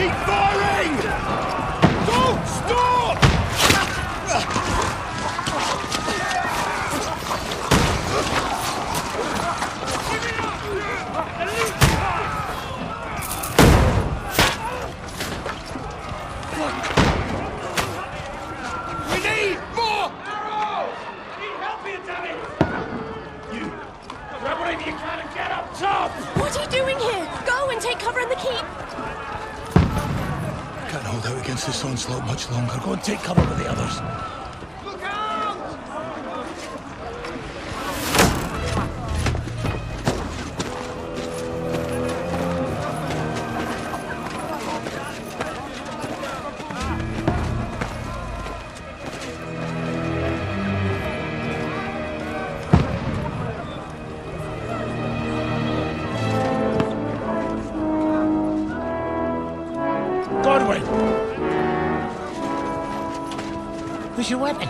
Keep firing! Don't stop! We need more arrows! Need help here, damn it! You grab whatever you can and get up top! What are you doing here? Go and take cover in the keep. Can't hold out against this onslaught much longer. Go and take cover with the others. Look out! Godwin! Where's your weapon?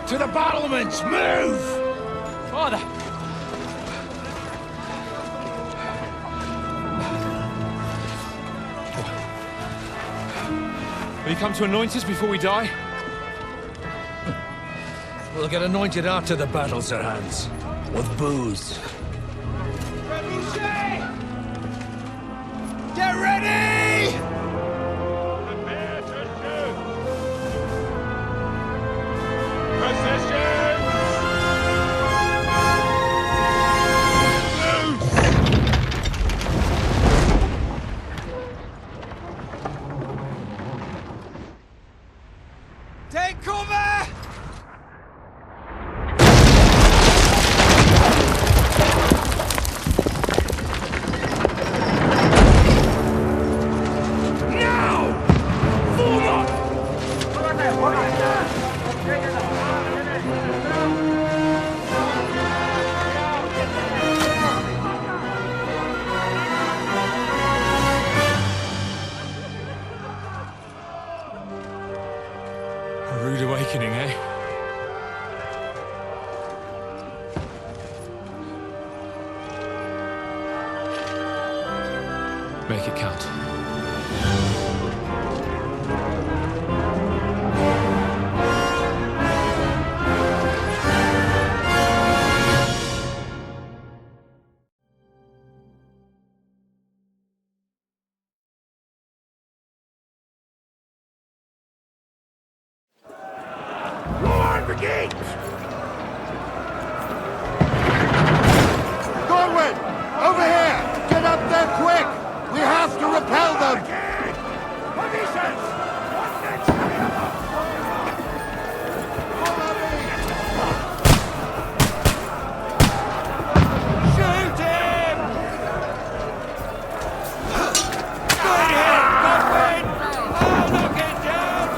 To the battlements! Move! Father! Will you come to anoint us before we die? We'll get anointed after the battles are hands. With booze. Get ready! Prepare to shoot! Positions! Take cover! A rude awakening, eh? Make it count. War begins! Godwin! Over here! Get up there quick! We have to repel them! Positions! What's next? Shoot him! Good hit, Godwin! Oh, knock it down!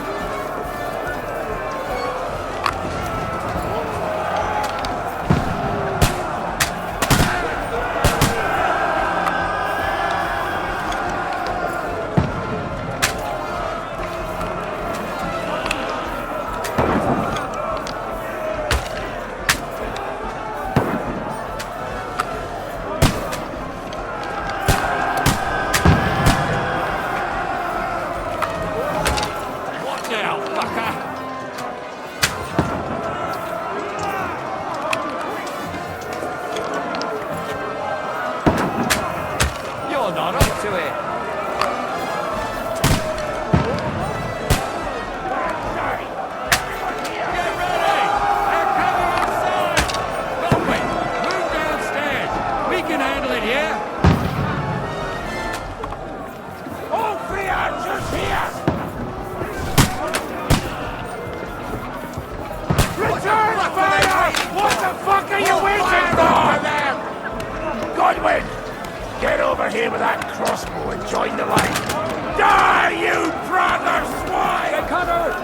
Watch out, fucker! You're not up to it! Get ready! They're coming inside! Godwin, move downstairs! We can handle it here! All three archers here! Return fire! What the fuck are you waiting for? Godwin! Get over here with that crossbow and join the line! Die, you brother swine! Get cover!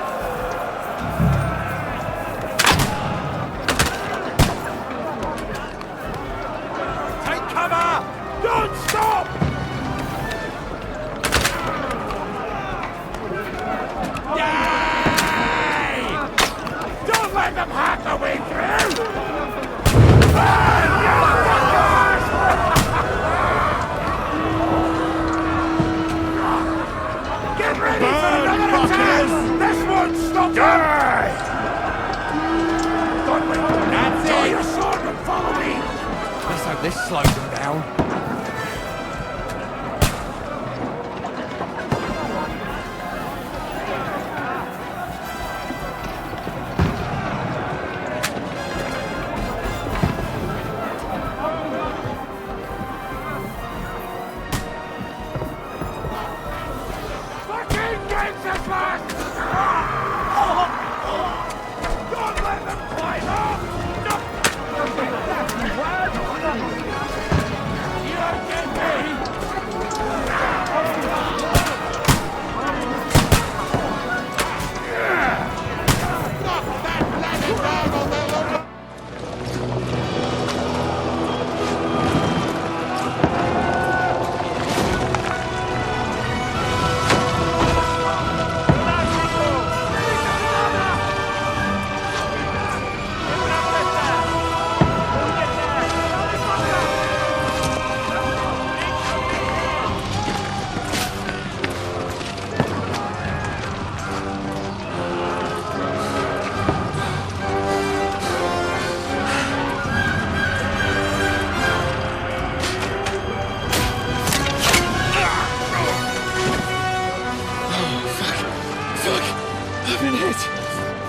Take cover! Don't stop! Die! Don't let them hack their way through! Ah, you fuckers! can't stop Die! Godwin, That's draw it. your sword and follow me! Let's hope this slows them down. Fucking get this last! Don't let them climb up! You don't get me!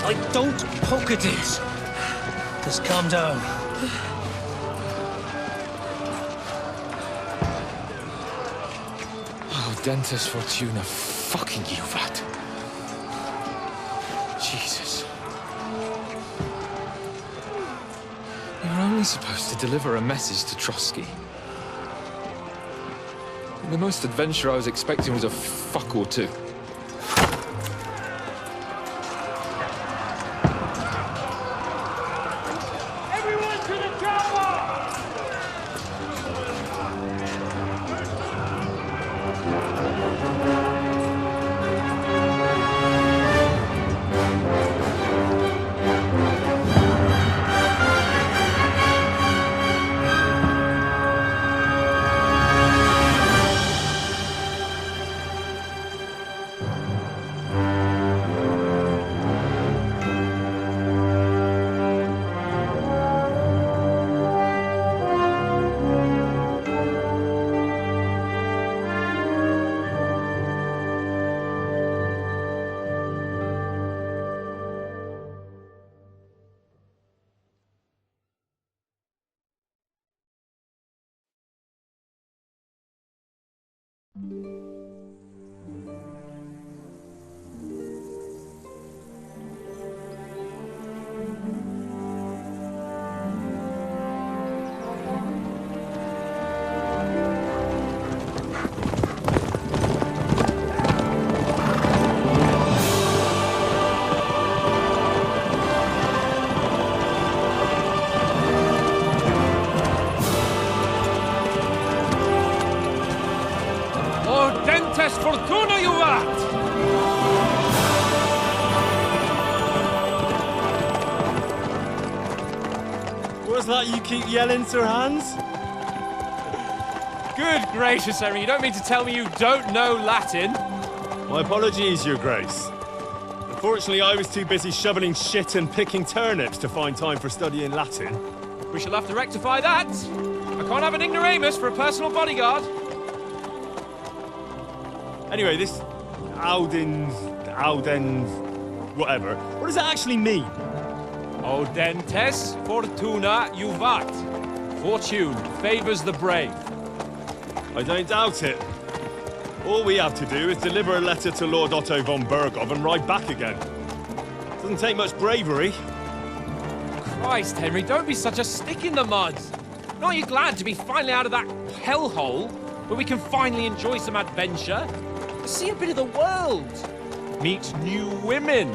Like, don't poke at it. Just calm down. Oh, Dentes Fortuna, fucking you, that. Jesus. You're only supposed to deliver a message to Trotsky. The most adventure I was expecting was a fuck or two. Everyone to the chopper! Dentes Fortuna, you art! What's that you keep yelling, Sir Hans? Good gracious, Henry, you don't mean to tell me you don't know Latin? My apologies, Your Grace. Unfortunately, I was too busy shoveling shit and picking turnips to find time for studying Latin. We shall have to rectify that. I can't have an ignoramus for a personal bodyguard. Anyway, this Audens, whatever. What does that actually mean? Audentes Fortuna Juvat. Fortune favors the brave. I don't doubt it. All we have to do is deliver a letter to Lord Otto von Bergov and ride back again. Doesn't take much bravery. Christ, Henry, don't be such a stick in the mud. Aren't you glad to be finally out of that hellhole where we can finally enjoy some adventure? See a bit of the world, meet new women,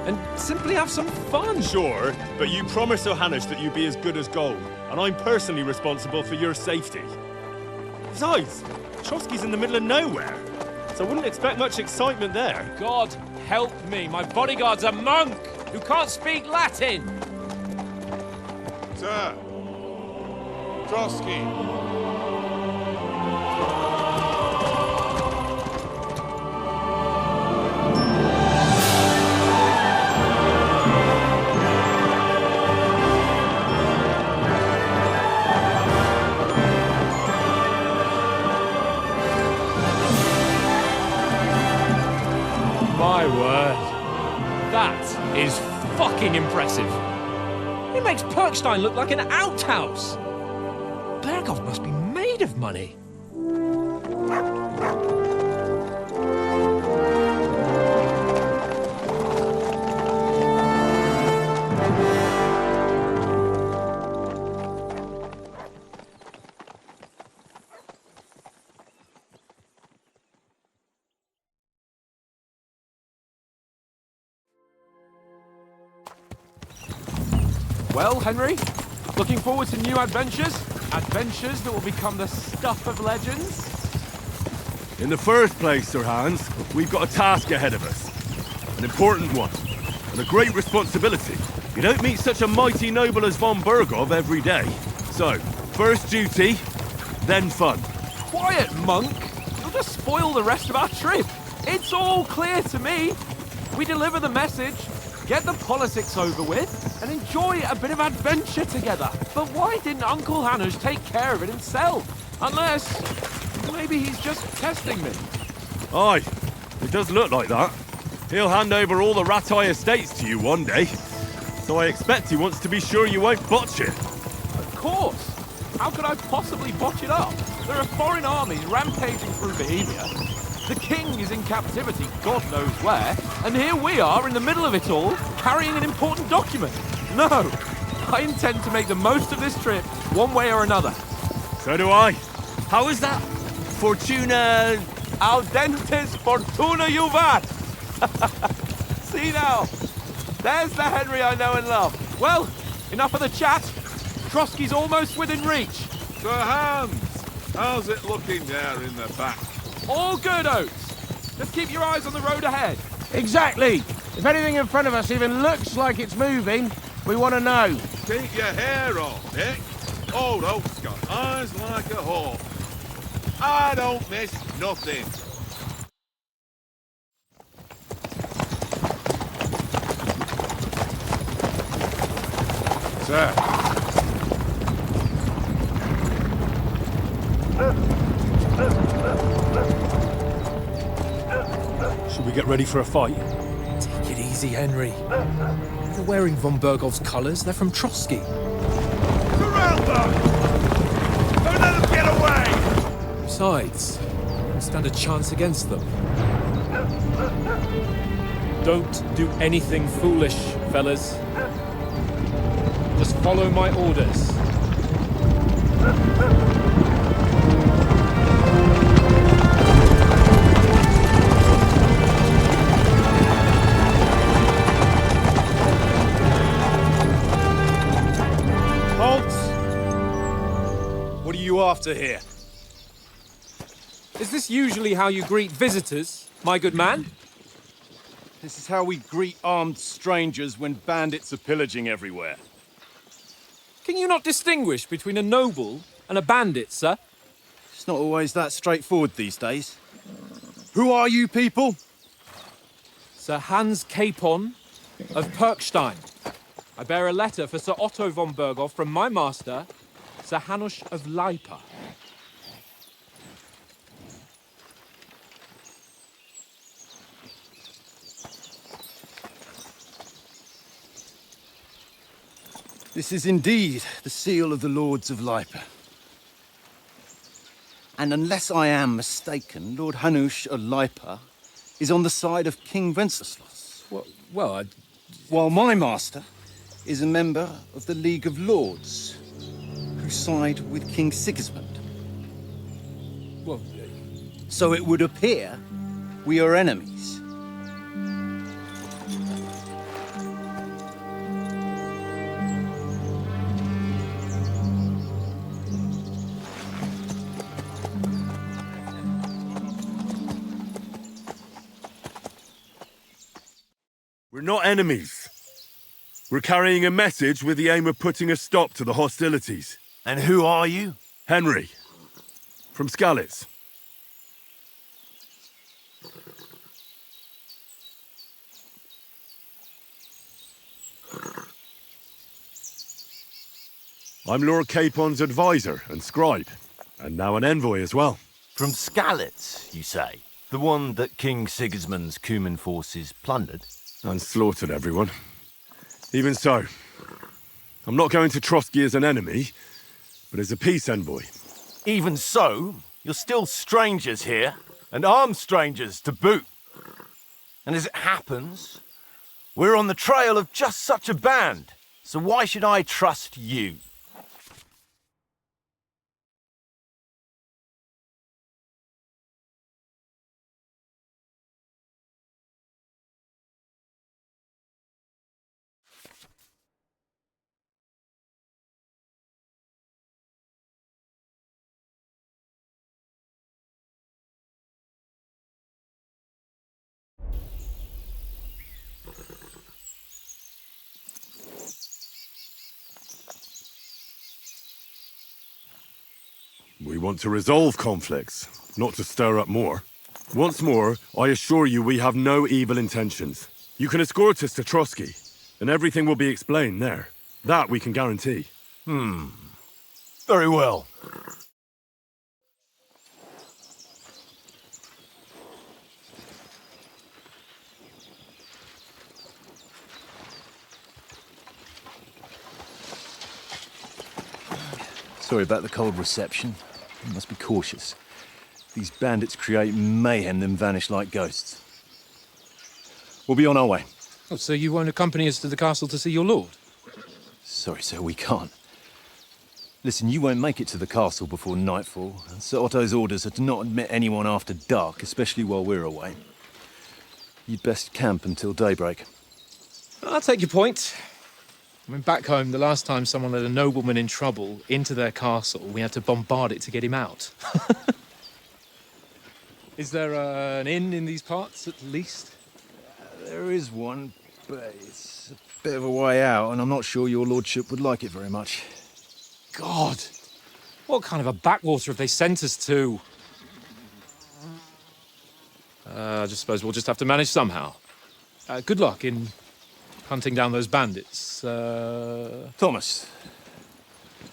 and simply have some fun. Sure, but you promised Johannes that you'd be as good as gold, and I'm personally responsible for your safety. Besides, Trotsky's in the middle of nowhere, so I wouldn't expect much excitement there. God help me, my bodyguard's a monk who can't speak Latin. Sir! Trotsky! That is fucking impressive. It makes Perkstein look like an outhouse. Berghoff must be made of money. Well, Henry, looking forward to new adventures? Adventures that will become the stuff of legends? In the first place, Sir Hans, we've got a task ahead of us. An important one, and a great responsibility. You don't meet such a mighty noble as von Berghoff every day. So, first duty, then fun. Quiet, monk! You'll just spoil the rest of our trip. It's all clear to me. We deliver the message, get the politics over with, and enjoy a bit of adventure together. But why didn't Uncle Hanush take care of it himself? Unless, maybe he's just testing me. Aye, it does look like that. He'll hand over all the Ratai estates to you one day. So I expect he wants to be sure you won't botch it. Of course. How could I possibly botch it up? There are foreign armies rampaging through Bohemia. The king is in captivity, God knows where, and here we are in the middle of it all, carrying an important document. No, I intend to make the most of this trip, one way or another. So do I. How is that? Fortuna... Audentes fortuna juvat! See now, there's the Henry I know and love. Well, enough of the chat. Trotsky's almost within reach. Sir Hans, how's it looking there in the back? All good, Oates. Just keep your eyes on the road ahead. Exactly. If anything in front of us even looks like it's moving, we want to know. Keep your hair on, Nick. Old Oak's got eyes like a hawk. I don't miss nothing. Sir. Should we get ready for a fight? Take it easy, Henry. They're wearing von Berghoff's colours. They're from Trotsky. Surround them! Don't let them get away! Besides, we don't stand a chance against them. Don't do anything foolish, fellas. Just follow my orders. What are you after here? Is this usually how you greet visitors, my good man? This is how we greet armed strangers when bandits are pillaging everywhere. Can you not distinguish between a noble and a bandit, sir? It's not always that straightforward these days. Who are you people? Sir Hans Capon of Perkstein. I bear a letter for Sir Otto von Berghoff from my master, Sir Hanush of Lipa. This is indeed the seal of the Lords of Lipa. And unless I am mistaken, Lord Hanush of Lipa is on the side of King Wenceslas. While my master is a member of the League of Lords, who side with King Sigismund. So it would appear we are enemies. We're not enemies. We're carrying a message with the aim of putting a stop to the hostilities. And who are you? Henry, from Skalitz. I'm Lord Capon's advisor and scribe, and now an envoy as well. From Skalitz, you say? The one that King Sigismund's Cuman forces plundered? And slaughtered everyone. Even so, I'm not going to Trotsky as an enemy, but as a peace envoy. Even so, you're still strangers here, and armed strangers to boot. And as it happens, we're on the trail of just such a band, so why should I trust you? We want to resolve conflicts, not to stir up more. Once more, I assure you we have no evil intentions. You can escort us to Trotsky, and everything will be explained there. That we can guarantee. Very well. Sorry about the cold reception. You must be cautious. These bandits create mayhem, then vanish like ghosts. We'll be on our way. Oh, so you won't accompany us to the castle to see your lord? Sorry, sir, we can't. Listen, you won't make it to the castle before nightfall, and Sir Otto's orders are to not admit anyone after dark, especially while we're away. You'd best camp until daybreak. I'll take your point. I mean, back home, the last time someone led a nobleman in trouble into their castle, we had to bombard it to get him out. Is there an inn in these parts, at least? There is one, but it's a bit of a way out, and I'm not sure your lordship would like it very much. God! What kind of a backwater have they sent us to? I just suppose we'll just have to manage somehow. Good luck in hunting down those bandits. Thomas,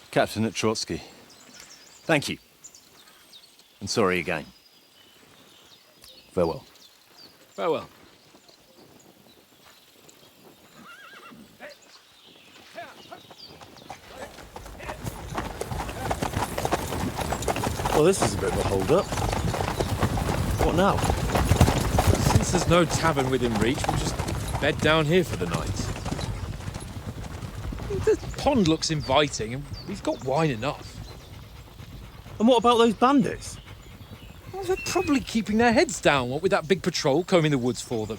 captain at Trotsky. Thank you. And sorry again. Farewell. Farewell. Well, this is a bit of a hold-up. What now? Since there's no tavern within reach, we'll just bed down here for the night. The pond looks inviting, and we've got wine enough. And what about those bandits? Well, they're probably keeping their heads down, what with that big patrol combing the woods for them.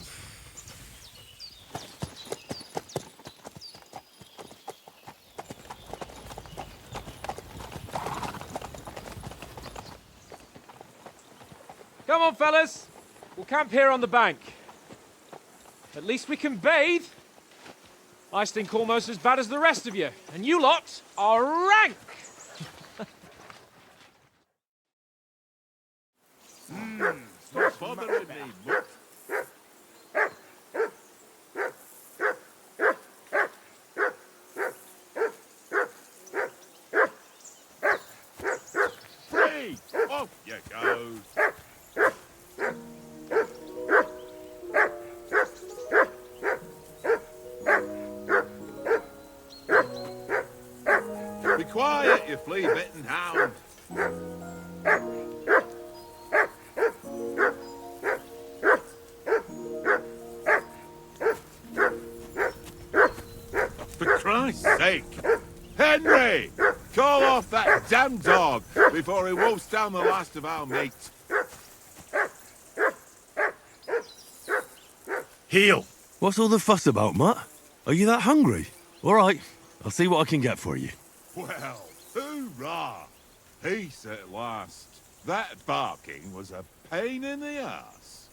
Come on, fellas. We'll camp here on the bank. At least we can bathe. I stink almost as bad as the rest of you, and you lot are rank! Stop bothering me, mutt. Hey, off you go. Be quiet, you flea-bitten hound. For Christ's sake! Henry! Call off that damn dog before he wolfs down the last of our meat. Heel! What's all the fuss about, Mutt? Are you that hungry? All right, I'll see what I can get for you. Well, hoorah! Peace at last. That barking was a pain in the ass.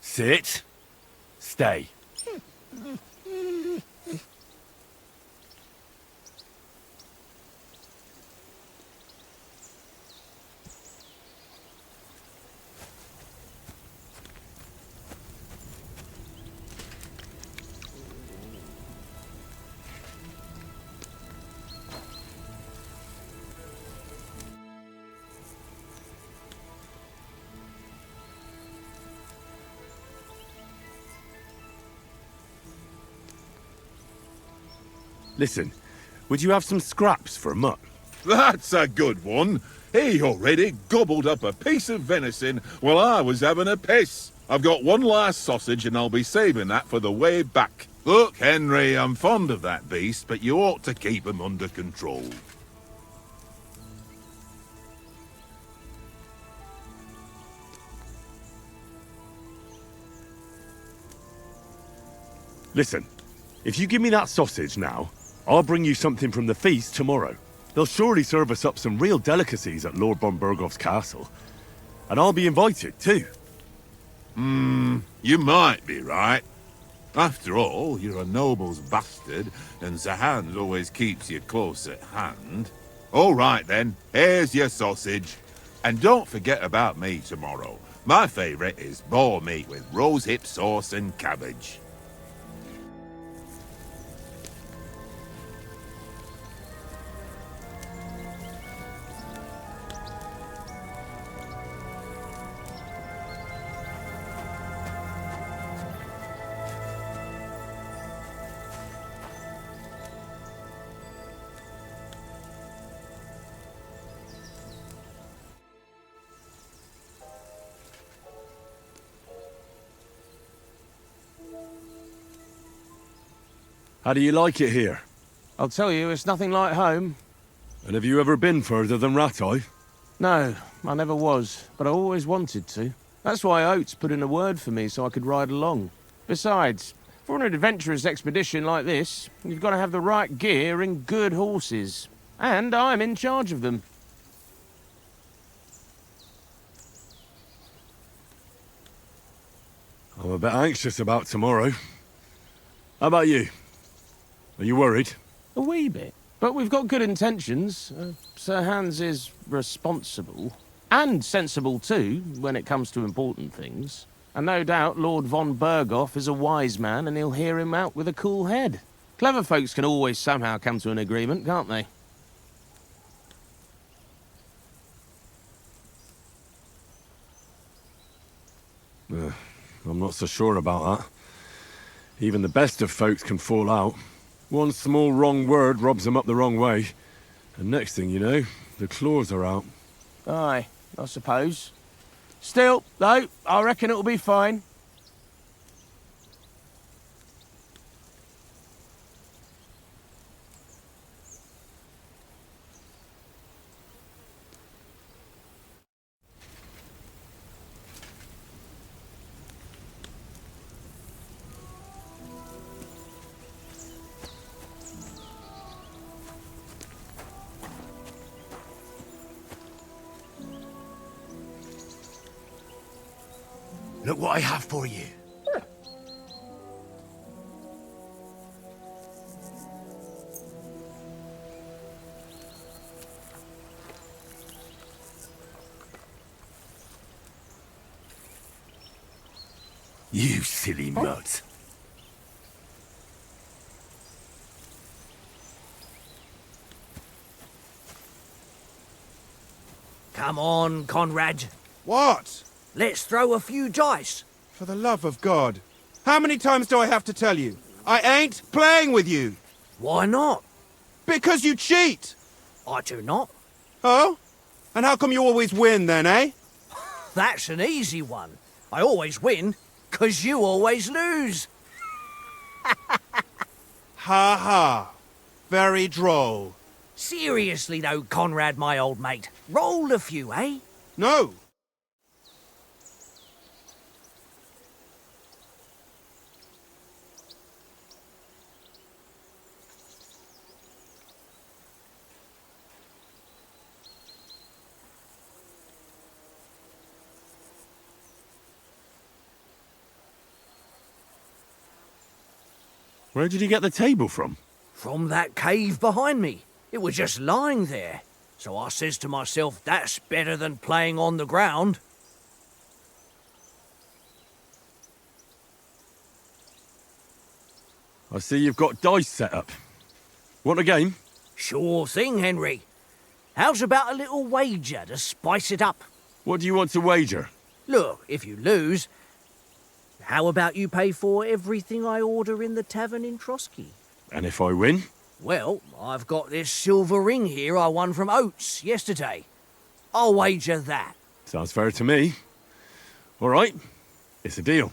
Sit. Stay. Listen, would you have some scraps for a mutt? That's a good one. He already gobbled up a piece of venison while I was having a piss. I've got one last sausage and I'll be saving that for the way back. Look, Henry, I'm fond of that beast, but you ought to keep him under control. Listen, if you give me that sausage now, I'll bring you something from the feast tomorrow. They'll surely serve us up some real delicacies at Lord von Bergoff's castle. And I'll be invited, too. You might be right. After all, you're a noble's bastard, and Sir Hans always keeps you close at hand. All right then, here's your sausage. And don't forget about me tomorrow. My favourite is boar meat with rosehip sauce and cabbage. How do you like it here? I'll tell you, it's nothing like home. And have you ever been further than Rattay? No, I never was, but I always wanted to. That's why Oates put in a word for me so I could ride along. Besides, for an adventurous expedition like this, you've got to have the right gear and good horses. And I'm in charge of them. I'm a bit anxious about tomorrow. How about you? Are you worried? A wee bit. But we've got good intentions. Sir Hans is responsible. And sensible too, when it comes to important things. And no doubt Lord von Bergoff is a wise man and he'll hear him out with a cool head. Clever folks can always somehow come to an agreement, can't they? I'm not so sure about that. Even the best of folks can fall out. One small wrong word robs them up the wrong way. And next thing you know, the claws are out. Aye, I suppose. Still, though, I reckon it'll be fine. Look what I have for you. You silly mutt. Come on, Conrad. What? Let's throw a few dice. For the love of God. How many times do I have to tell you? I ain't playing with you. Why not? Because you cheat. I do not. Oh? And how come you always win then, eh? That's an easy one. I always win, 'cause you always lose. Ha ha. Very droll. Seriously though, Conrad, my old mate. Roll a few, eh? No. Where did you get the table from? From that cave behind me. It was just lying there. So I says to myself, that's better than playing on the ground. I see you've got dice set up. Want a game? Sure thing, Henry. How's about a little wager to spice it up? What do you want to wager? Look, if you lose, how about you pay for everything I order in the tavern in Trotsky? And if I win? Well, I've got this silver ring here I won from Oates yesterday. I'll wager that. Sounds fair to me. All right, it's a deal.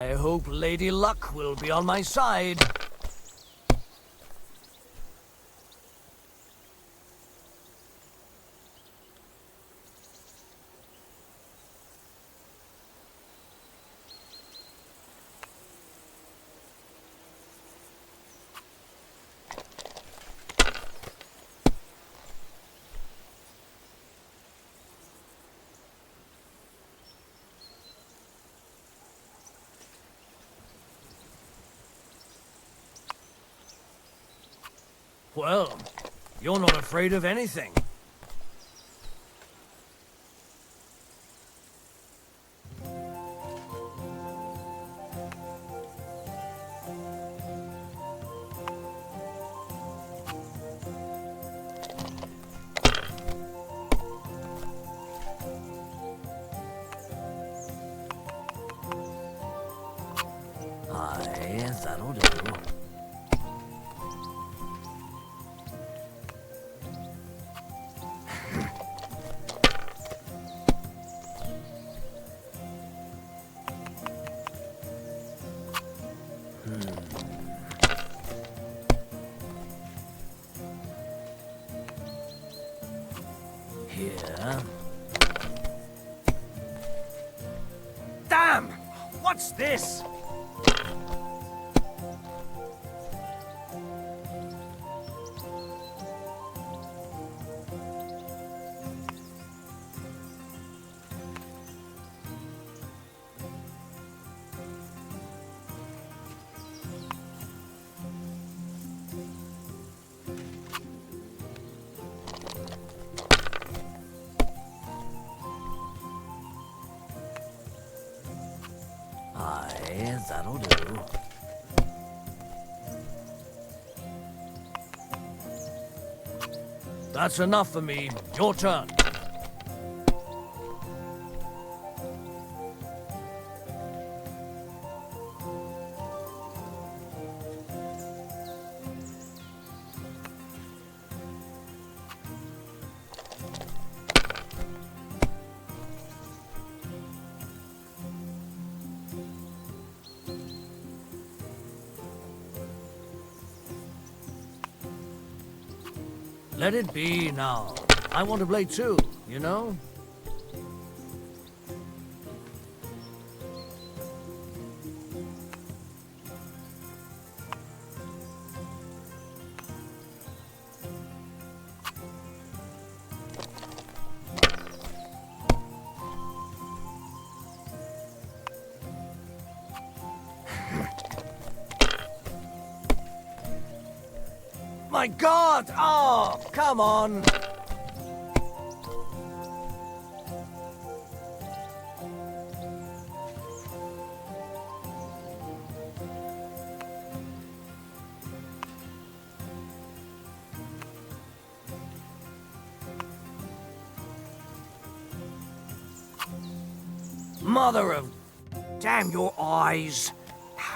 I hope Lady Luck will be on my side. Well, you're not afraid of anything. Aye, that'll do. Here. Damn! What's this? Aye, that'll do. That's enough for me. Your turn. Let it be now. I want to play too, you know? My God! Oh, come on! Mother of... Damn your eyes.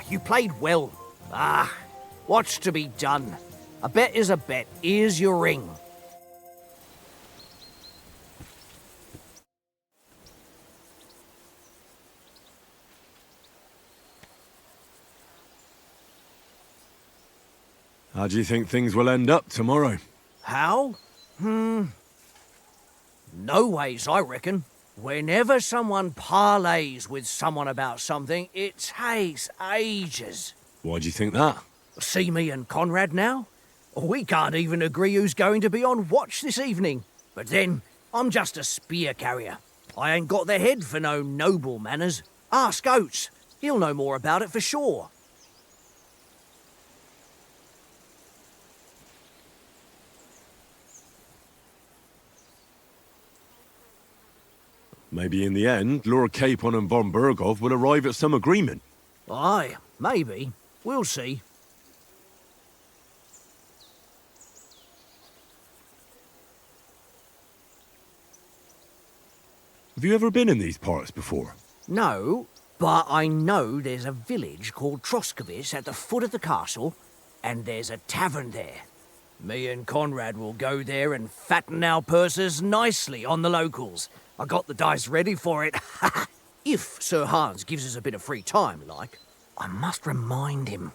You played well. Ah, what's to be done? A bet is a bet. Here's your ring. How do you think things will end up tomorrow? How? No ways, I reckon. Whenever someone parleys with someone about something, it takes ages. Why do you think that? See me and Conrad now? We can't even agree who's going to be on watch this evening. But then, I'm just a spear carrier. I ain't got the head for no noble manners. Ask Oates. He'll know more about it for sure. Maybe in the end, Lord Capon and von Berghoff will arrive at some agreement. Aye, maybe. We'll see. Have you ever been in these parts before? No, but I know there's a village called Troskovitz at the foot of the castle, and there's a tavern there. Me and Conrad will go there and fatten our purses nicely on the locals. I got the dice ready for it. If Sir Hans gives us a bit of free time, like. I must remind him.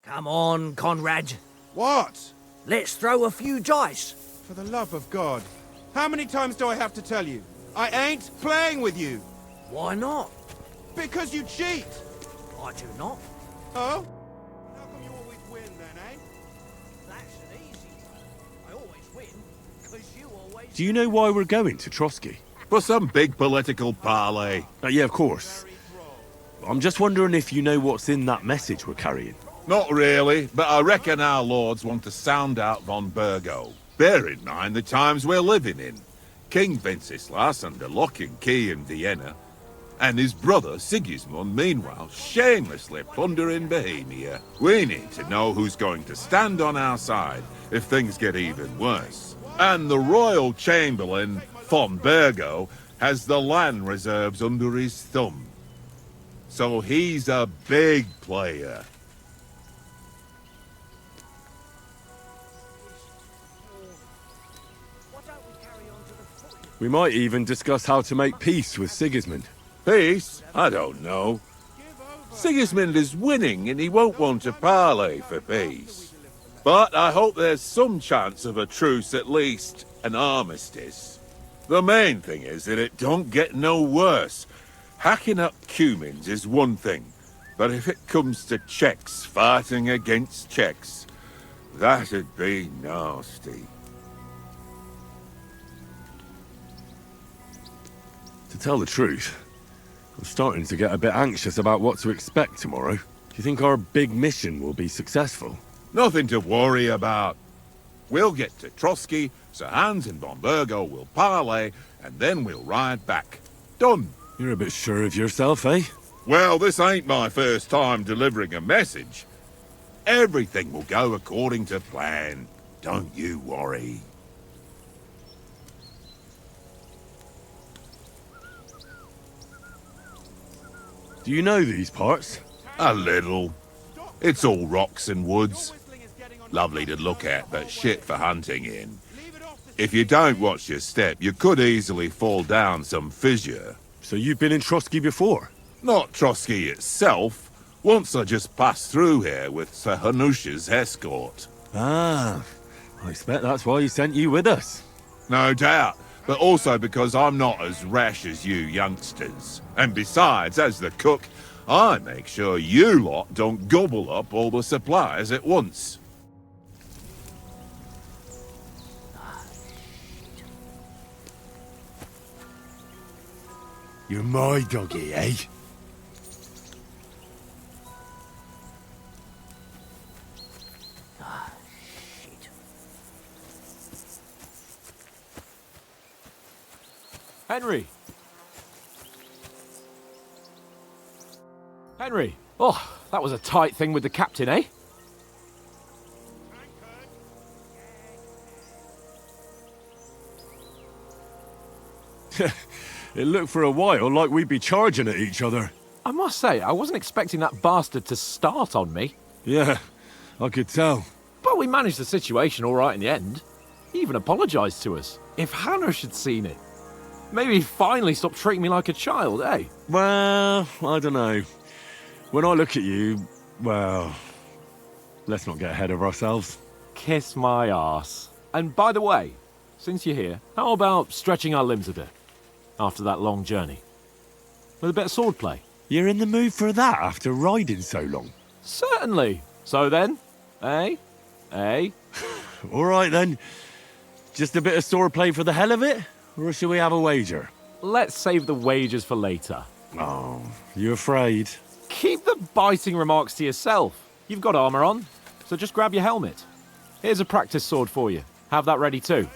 Come on, Conrad. What? Let's throw a few dice. For the love of God. How many times do I have to tell you? I ain't playing with you. Why not? Because you cheat. I do not. Oh? How come you always win then, eh? That's an easy one. I always win, because you always... Do you know why we're going to Trotsky? For some big political parley. Yeah, of course. I'm just wondering if you know what's in that message we're carrying. Not really, but I reckon our lords want to sound out von Berghoff. Bear in mind the times we're living in. King Wenceslas under lock and key in Vienna, and his brother Sigismund, meanwhile, shamelessly plundering Bohemia. We need to know who's going to stand on our side if things get even worse. And the royal chamberlain, von Berghoff, has the land reserves under his thumb. So he's a big player. We might even discuss how to make peace with Sigismund. Peace? I don't know. Sigismund is winning and he won't want to parley for peace. But I hope there's some chance of a truce, at least an armistice. The main thing is that it don't get no worse. Hacking up Cumans is one thing, but if it comes to Czechs fighting against Czechs, that'd be nasty. To tell the truth, I'm starting to get a bit anxious about what to expect tomorrow. Do you think our big mission will be successful? Nothing to worry about. We'll get to Trotsky, Sir Hans and von Berghoff will parley, and then we'll ride back. Done. You're a bit sure of yourself, eh? Well, this ain't my first time delivering a message. Everything will go according to plan. Don't you worry. Do you know these parts? A little. It's all rocks and woods. Lovely to look at, but shit for hunting in. If you don't watch your step, you could easily fall down some fissure. So you've been in Trotsky before? Not Trotsky itself. Once I just passed through here with Sir Hanush's escort. Ah, I expect that's why he sent you with us. No doubt, but also because I'm not as rash as you youngsters. And besides, as the cook, I make sure you lot don't gobble up all the supplies at once. You're my doggy, eh? Henry! Henry! Oh, that was a tight thing with the captain, eh? It looked for a while like we'd be charging at each other. I must say, I wasn't expecting that bastard to start on me. Yeah, I could tell. But we managed the situation all right in the end. He even apologised to us. If Hanush had seen it, maybe he'd finally stop treating me like a child, eh? Well, I don't know. When I look at you, well, let's not get ahead of ourselves. Kiss my arse. And by the way, since you're here, how about stretching our limbs a bit? After that long journey. With a bit of swordplay. You're in the mood for that after riding so long? Certainly. So then, eh? Eh? All right then. Just a bit of swordplay for the hell of it? Or shall we have a wager? Let's save the wagers for later. Oh, you afraid? Keep the biting remarks to yourself. You've got armour on, so just grab your helmet. Here's a practice sword for you. Have that ready too.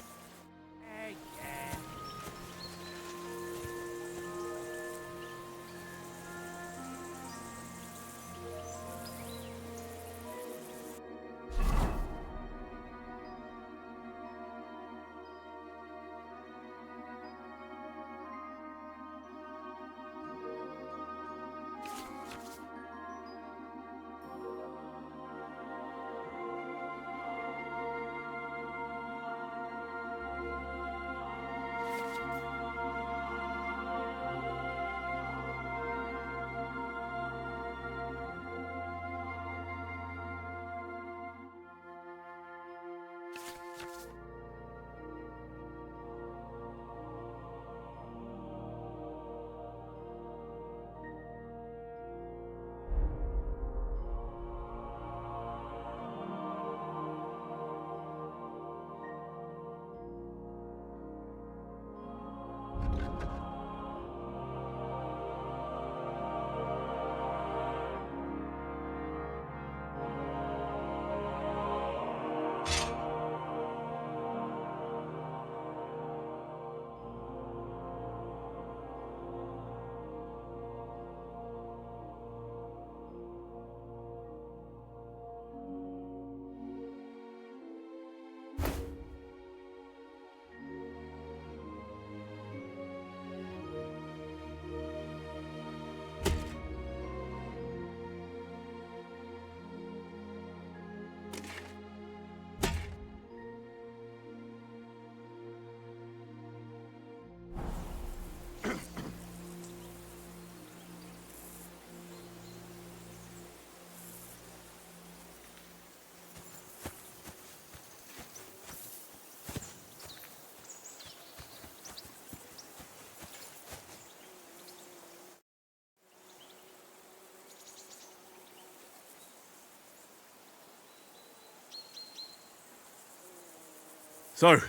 So,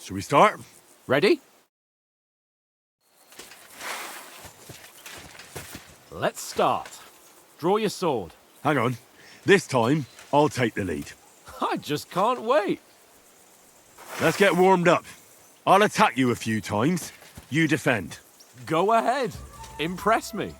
should we start? Ready? Let's start. Draw your sword. Hang on. This time, I'll take the lead. I just can't wait. Let's get warmed up. I'll attack you a few times. You defend. Go ahead. Impress me.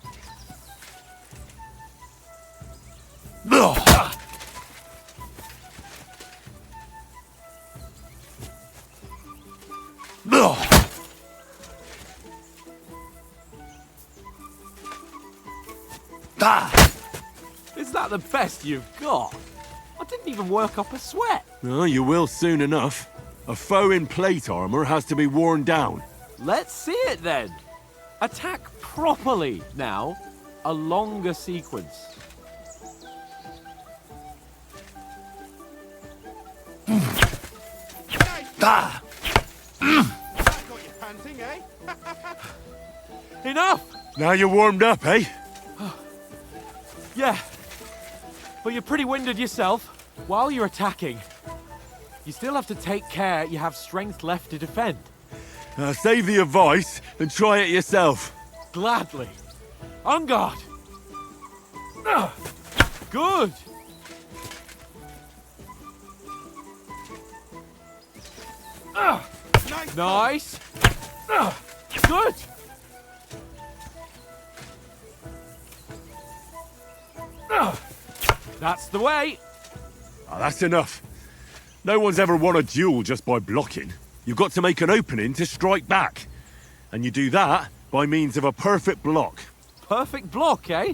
Is that the best you've got? I didn't even work up a sweat. Oh, you will soon enough. A foe in plate armor has to be worn down. Let's see it then. Attack properly now. A longer sequence. Got you panting, eh? Enough! Now you're warmed up, eh? Yeah. But you're pretty winded yourself. While you're attacking, you still have to take care you have strength left to defend. Save the advice and try it yourself. Gladly. On guard. Good. Nice. Good. That's the way. Oh, that's enough. No one's ever won a duel just by blocking. You've got to make an opening to strike back. And you do that by means of a perfect block. Perfect block, eh?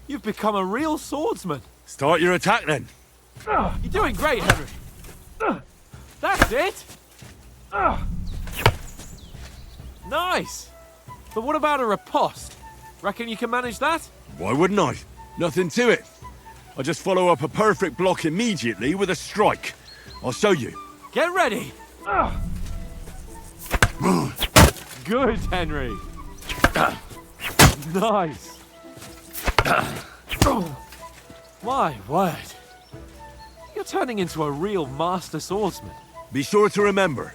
You've become a real swordsman. Start your attack then. You're doing great, Henry. That's it. Nice. But what about a riposte? Reckon you can manage that? Why wouldn't I? Nothing to it. I just follow up a perfect block immediately with a strike. I'll show you. Get ready. Good, Henry. Nice. My word. You're turning into a real master swordsman. Be sure to remember,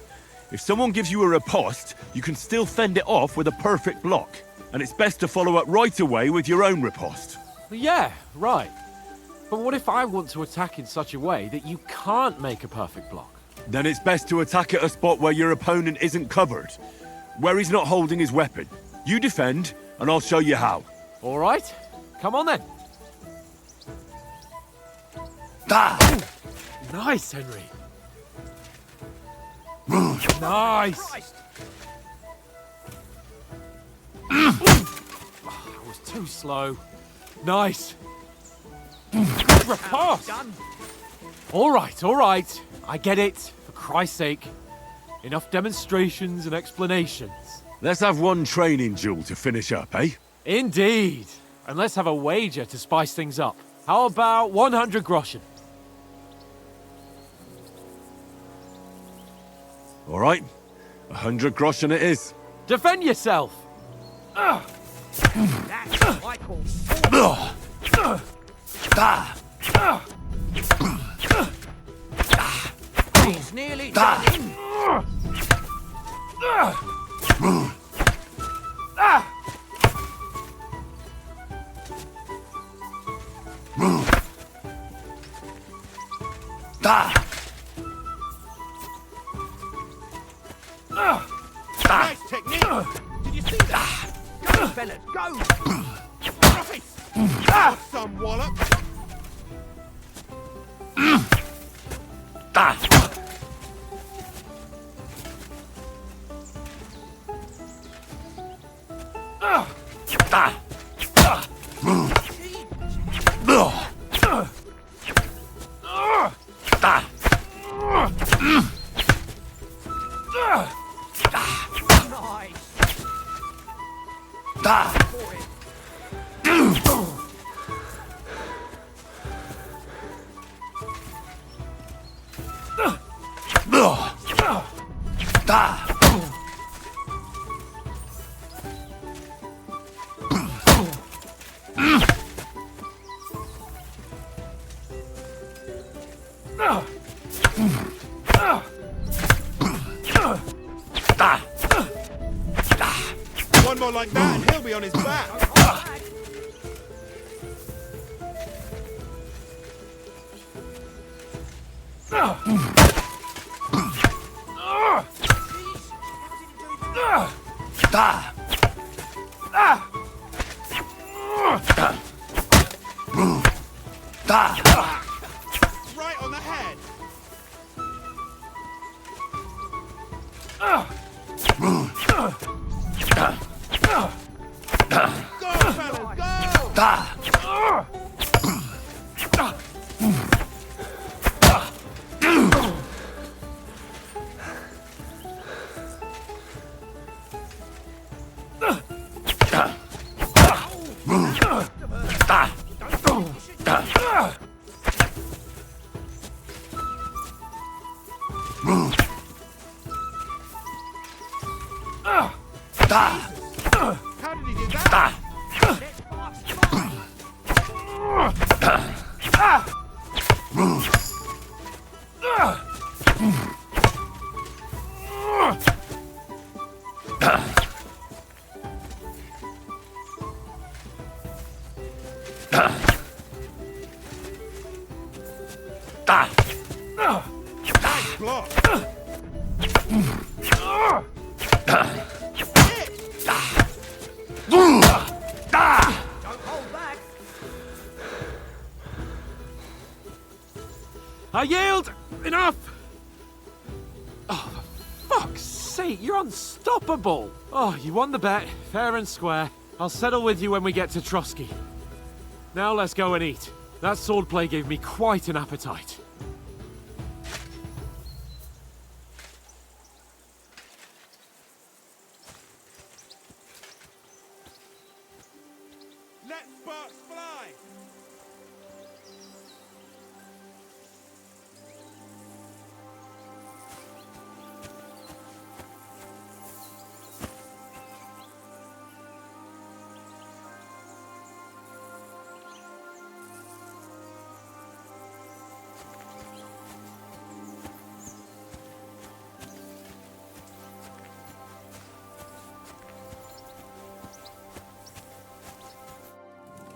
if someone gives you a riposte, you can still fend it off with a perfect block. And it's best to follow up right away with your own riposte. Yeah, right. But what if I want to attack in such a way that you can't make a perfect block? Then it's best to attack at a spot where your opponent isn't covered. Where he's not holding his weapon. You defend, and I'll show you how. All right. Come on then. Da! Nice, Henry. Nice. I was too slow. Nice. Riposte. All right. I get it. For Christ's sake. Enough demonstrations and explanations. Let's have one training duel to finish up, eh? Indeed. And let's have a wager to spice things up. How about 100 groschen? All right. 100 groschen it is. Defend yourself! That's what I call He's nearly done in. Nice technique! Did you see that? Go, fellas, go! Right. Some wallop! One more like that and he'll be on his back. Right on the head. Go, fellas, go! How did he do that? Nice block. Don't hold back. I yield! Enough! Oh, for fuck's sake, you're unstoppable! Oh, you won the bet, fair and square. I'll settle with you when we get to Trotsky. Now let's go and eat. That swordplay gave me quite an appetite. Let sparks fly.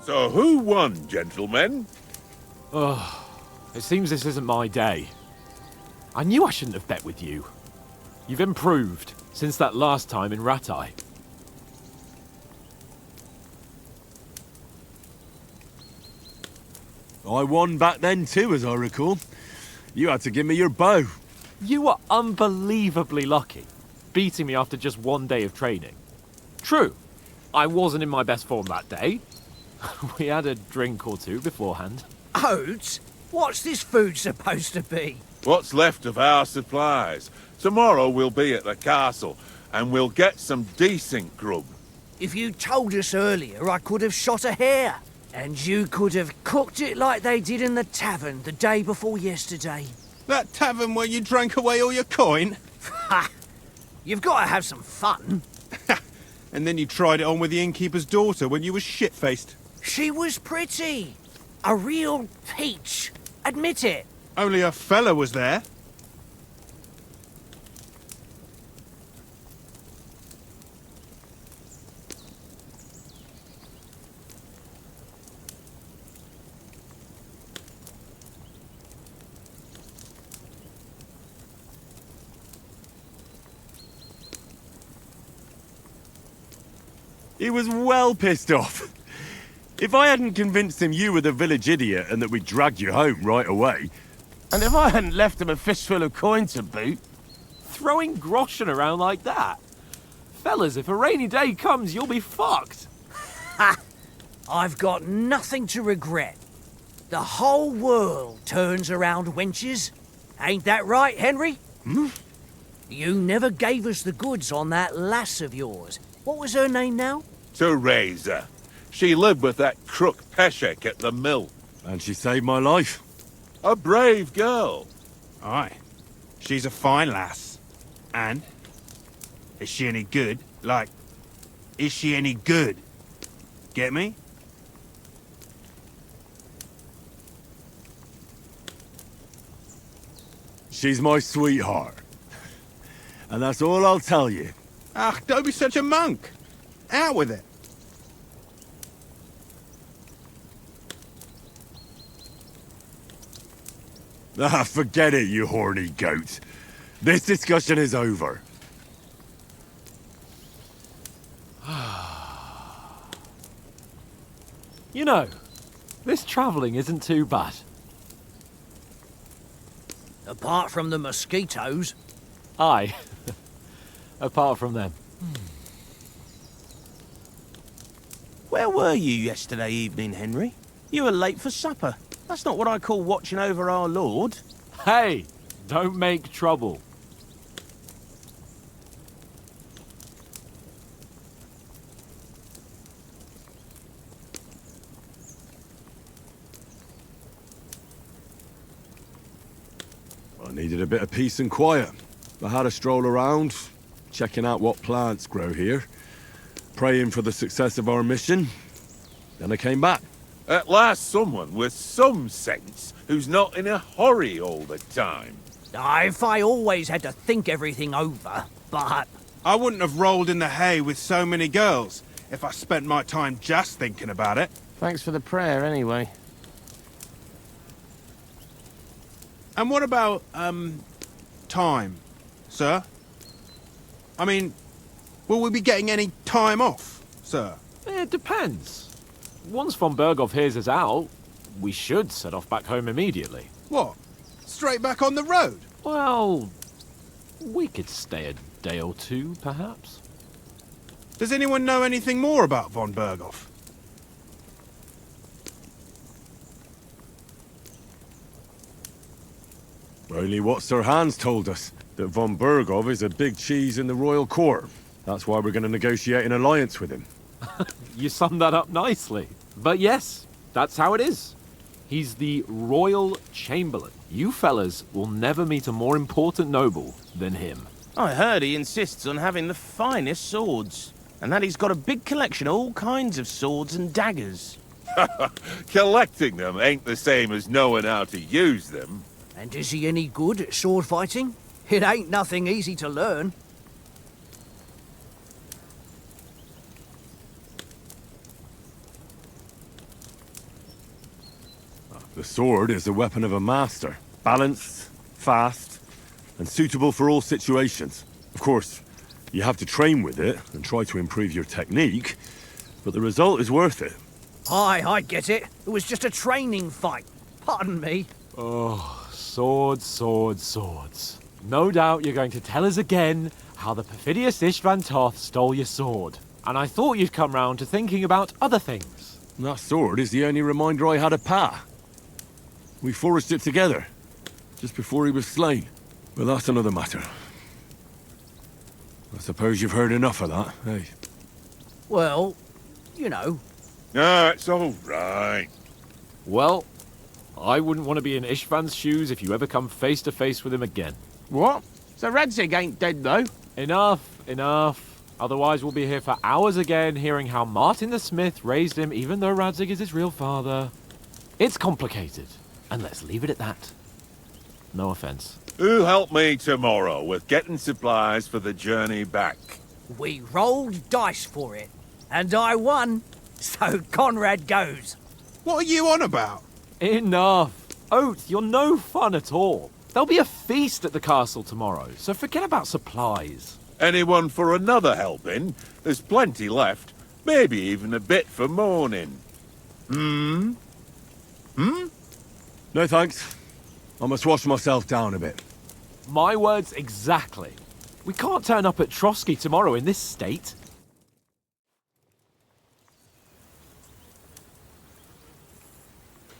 So who won, gentlemen? Oh, it seems this isn't my day. I knew I shouldn't have bet with you. You've improved since that last time in Ratai. I won back then too, as I recall. You had to give me your bow. You were unbelievably lucky, beating me after just one day of training. True, I wasn't in my best form that day. We had a drink or two beforehand. Oats? What's this food supposed to be? What's left of our supplies. Tomorrow we'll be at the castle, and we'll get some decent grub. If you told us earlier, I could have shot a hare. And you could have cooked it like they did in the tavern the day before yesterday. That tavern where you drank away all your coin? Ha! You've got to have some fun. And then you tried it on with the innkeeper's daughter when you were shit-faced. She was pretty. A real peach. Admit it. Only a fella was there. He was well pissed off. If I hadn't convinced him you were the village idiot and that we'd dragged you home right away... And if I hadn't left him a fistful of coin to boot... Throwing groschen around like that? Fellas, if a rainy day comes, you'll be fucked. Ha! I've got nothing to regret. The whole world turns around wenches. Ain't that right, Henry? Hmm? You never gave us the goods on that lass of yours. What was her name now? Teresa. She lived with that crook Peshek at the mill. And she saved my life. A brave girl. Aye. She's a fine lass. And? Is she any good? Like, is she any good? Get me? She's my sweetheart. And that's all I'll tell you. Ach, don't be such a monk. Out with it. Ah, forget it, you horny goat. This discussion is over. You know, this travelling isn't too bad. Apart from the mosquitoes. Aye. Apart from them. Where were you yesterday evening, Henry? You were late for supper. That's not what I call watching over our Lord. Hey, don't make trouble. I needed a bit of peace and quiet. I had a stroll around, checking out what plants grow here, praying for the success of our mission. Then I came back. At last someone with some sense who's not in a hurry all the time. If I always had to think everything over, but... I wouldn't have rolled in the hay with so many girls if I spent my time just thinking about it. Thanks for the prayer, anyway. And what about, time, sir? I mean, will we be getting any time off, sir? It depends. Once von Berghoff hears us out, we should set off back home immediately. What? Straight back on the road? Well, we could stay a day or two, perhaps. Does anyone know anything more about von Berghoff? Only what Sir Hans told us, that von Berghoff is a big cheese in the royal court. That's why we're going to negotiate an alliance with him. You summed that up nicely. But yes, that's how it is. He's the royal chamberlain. You fellas will never meet a more important noble than him. I heard he insists on having the finest swords, and that he's got a big collection of all kinds of swords and daggers. Collecting them ain't the same as knowing how to use them. And is he any good at sword fighting? It ain't nothing easy to learn. The sword is a weapon of a master. Balanced, fast, and suitable for all situations. Of course, you have to train with it and try to improve your technique, but the result is worth it. Aye, I get it. It was just a training fight. Pardon me. Oh, swords, swords, swords. No doubt you're going to tell us again how the perfidious Istvan Toth stole your sword. And I thought you'd come round to thinking about other things. That sword is the only reminder I had of Pa. We forged it together, just before he was slain. But that's another matter. I suppose you've heard enough of that, eh? Well, you know. No, it's all right. Well, I wouldn't want to be in Istvan's shoes if you ever come face to face with him again. What? So Radzig ain't dead, though? Enough, enough. Otherwise we'll be here for hours again hearing how Martin the Smith raised him even though Radzig is his real father. It's complicated, and let's leave it at that. No offense. Who'll help me tomorrow with getting supplies for the journey back? We rolled dice for it, and I won. So Conrad goes. What are you on about? Enough. Oath, you're no fun at all. There'll be a feast at the castle tomorrow, so forget about supplies. Anyone for another helping? There's plenty left. Maybe even a bit for morning. No thanks. I must wash myself down a bit. My words exactly. We can't turn up at Trotsky tomorrow in this state.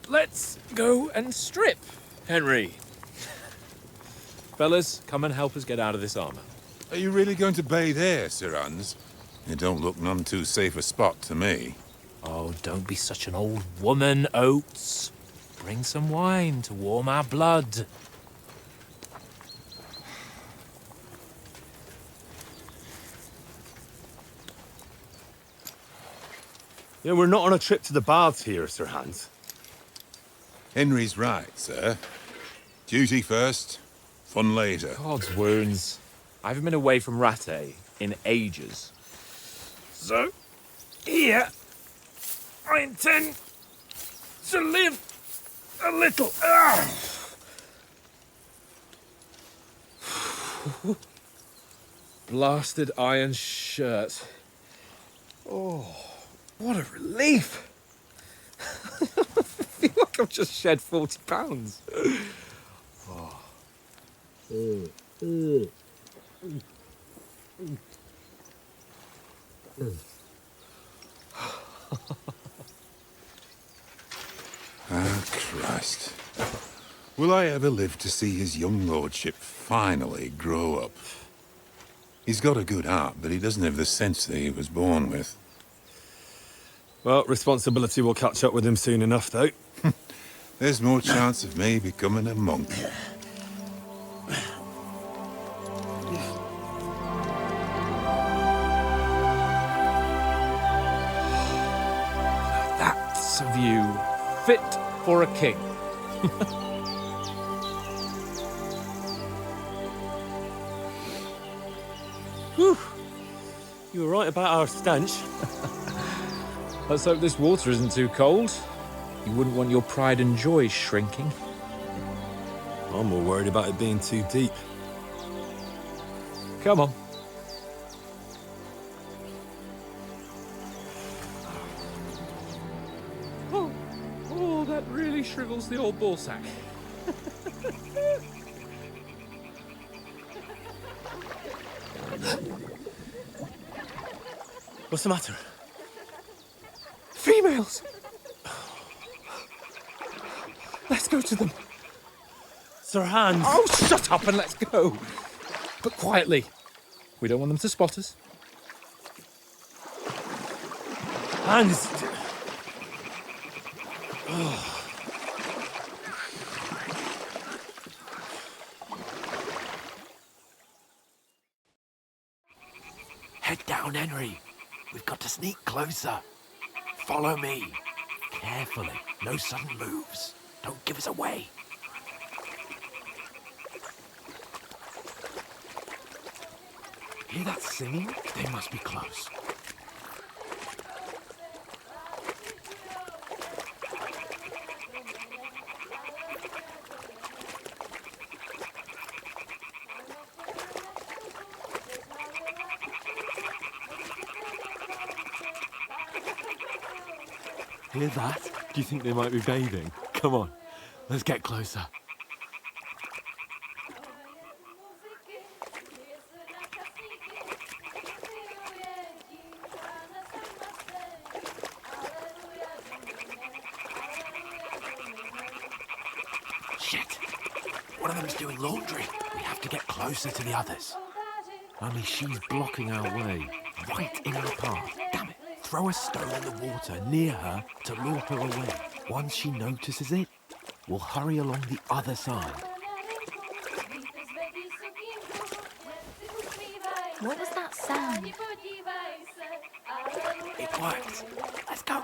Let's go and strip, Henry. Fellas, come and help us get out of this armor. Are you really going to bathe here, Sir Hans? It don't look none too safe a spot to me. Oh, don't be such an old woman, Oates. Bring some wine to warm our blood. Yeah, we're not on a trip to the baths here, Sir Hans. Henry's right, sir. Duty first, fun later. God's wounds. I haven't been away from Rattay in ages. So, here, I intend to live a little. Blasted iron shirt. Oh, what a relief. I feel like I've just shed 40 pounds. Ah, Christ. Will I ever live to see his young lordship finally grow up? He's got a good heart, but he doesn't have the sense that he was born with. Well, responsibility will catch up with him soon enough, though. There's more chance of me becoming a monk. That's a view fit for a king. Whew. You were right about our stench. Let's hope this water isn't too cold. You wouldn't want your pride and joy shrinking. I'm more worried about it being too deep. Come on. Oh, that really shrivels the old ball sack. What's the matter? Females! Let's go to them. Sir Hans! Oh, shut up and let's go. But quietly. We don't want them to spot us. Hans! Head down, Henry. We've got to sneak closer. Follow me. Carefully. No sudden moves. Don't give us away. Hear that singing? They must be close. Hear that? Do you think they might be bathing? Come on, let's get closer. Shit! One of them's doing laundry. We have to get closer to the others. Only she's blocking our way, right in our path. Damn it! Throw a stone in the water near her to lure her away. Once she notices it, we'll hurry along the other side. What was that sound? It worked. Let's go.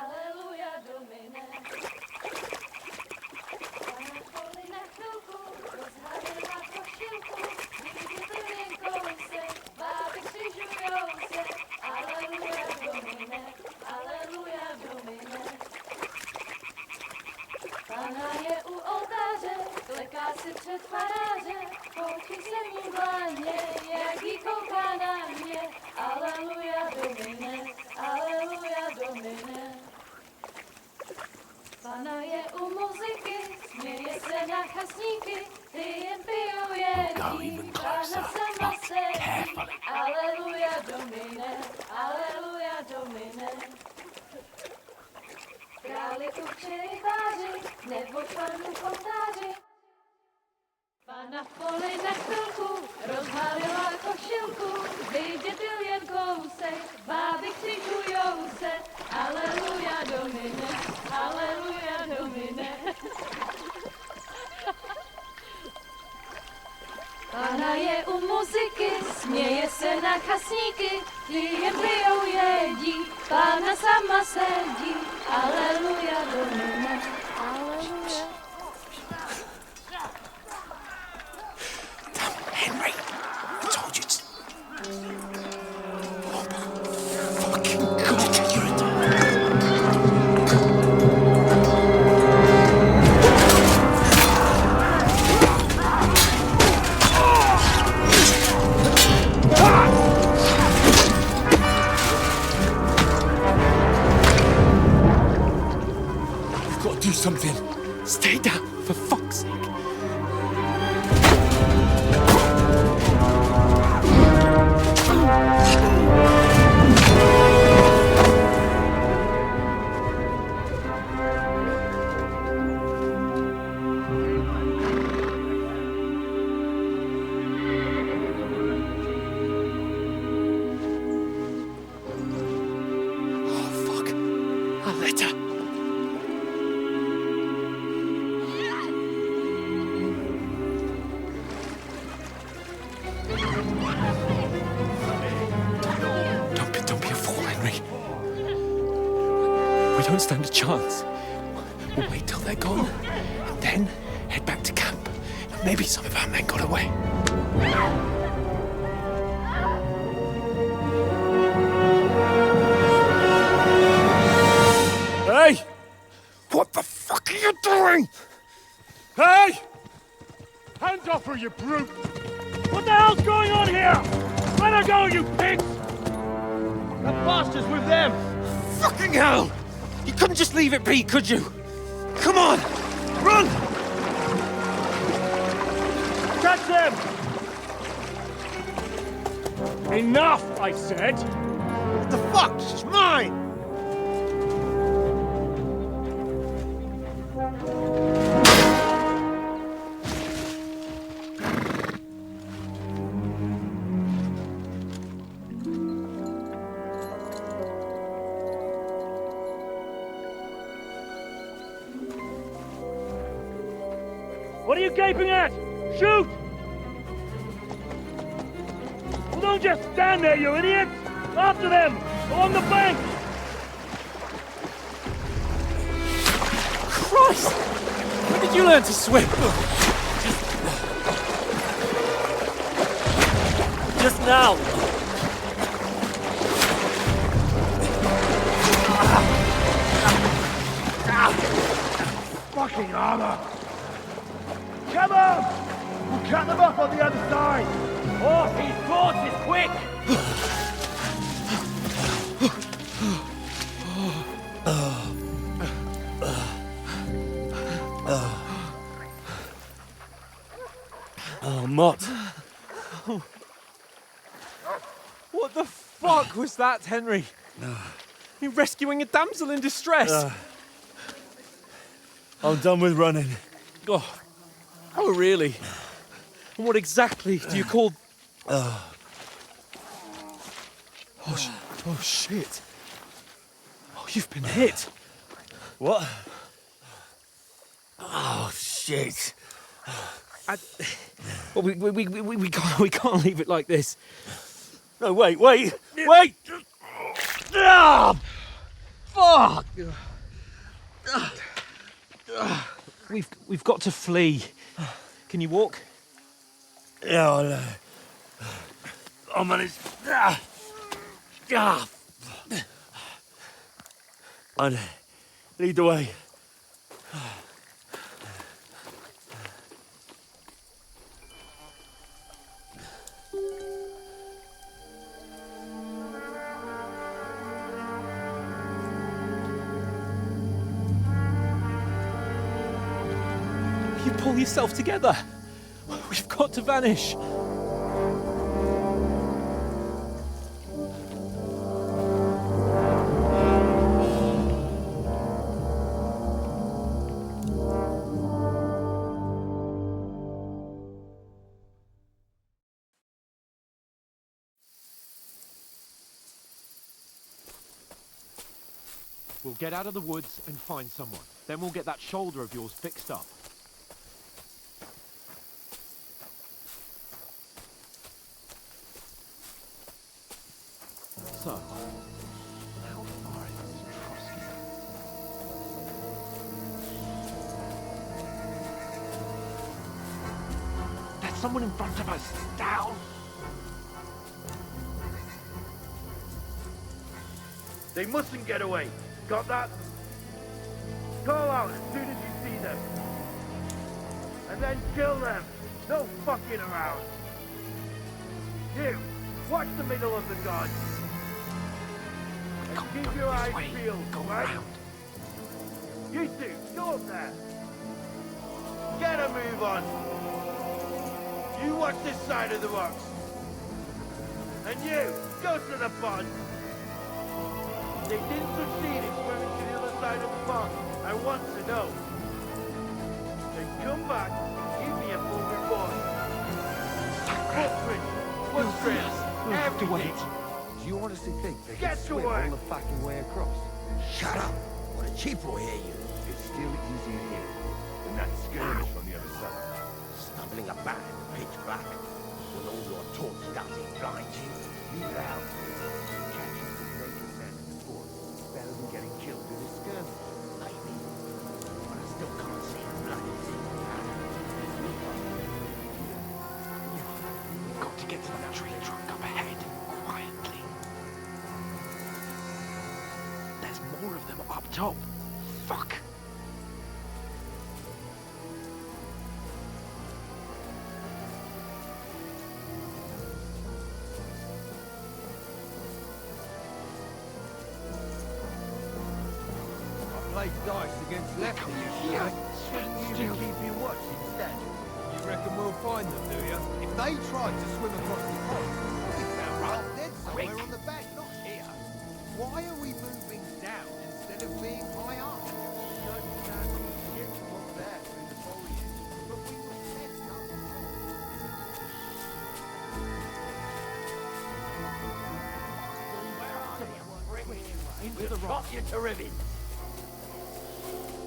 Pana je u oltáře, kleká si před faráře, pouchy se mu vláně, jak jí kouká na mě. Aleluja Domine, aleluja Domine. Pana je u muziky, směje se na chasníky, ty jen pijou jedí, Pana sama sedí. Aleluja Domine, aleluja Domine. Králi učili váži, nebo panu v oltáři. Pana v poli na chvilku rozhalila košilku, vidět byl jen kousek, báby křižujou se. Aleluja Domine, aleluja Domine. Pana je u muziky, směje se na chasníky, ty jen pijou jedí, Pana sama sedí. Aleluja Domine, aleluja. Henry, I told you to... Fucking God, you're a dog. We've got to do something. Stay down, for fuck's sake. Don't stand a chance. We'll wait till they're gone, and then head back to camp. Maybe some of our men got away. Hey! What the fuck are you doing? Hey! Hands off her, you brute! What the hell's going on here? Let her go, you pigs! That bastard's with them! Fucking hell! You couldn't just leave it be, could you? Come on! Run! Catch them! Enough, I said! What the fuck? She's mine! What are you gaping at? Shoot! Well, don't just stand there, you idiots! After them! Along the bank! Christ! When did you learn to swim? Just now! Fucking armor! Come on! We'll cut them off on the other side! Oh, his force is quick! Oh, Mott. What the fuck was that, Henry? You rescuing a damsel in distress? I'm done with running. Oh, really? And what exactly do you call... Oh, shit. Oh, you've been hit. What? Oh, shit. Well, we can't leave it like this. No, wait! Ah! Fuck! We've got to flee. Can you walk? Yeah, I know. I'll manage. I'd lead the way. You pull yourself together. We've got to vanish. We'll get out of the woods and find someone. Then we'll get that shoulder of yours fixed up. So, how far is this Trotsky? There's someone in front of us! Down! They mustn't get away. Got that? Call out as soon as you see them. And then kill them. No fucking around. You, watch the middle of the guard. And keep your eyes peeled, right? You two, go up there. Get a move on. You watch this side of the rocks. And you, go to the pond. They didn't succeed in swimming to the other side of the pond. I want to know. Then come back, give me a full report. Footprints, footprints, everything. Do you honestly think they Get can to swim work. all the fucking way across? Shut up! What a cheap will hear you. It's still easy here. And that skirmish on the other side. Stumbling about in the pitch black. When all your talk starting blind you. You loud. Catching some naked men in the forest is better than getting killed in a skirmish. Maybe. But I still can't see a bloody thing. We've got to get to that tree trunk up ahead, quietly. There's more of them up top. Fuck. Play dice against left here. Shouldn't you keep your watch instead? You reckon we'll find them, do you? If they tried to swim across the pond, we found right dead somewhere on the bank, not here. Why are we moving down instead of being high up? Ship was there through the foliage, but we were set up. Into the rock. You to ribbons.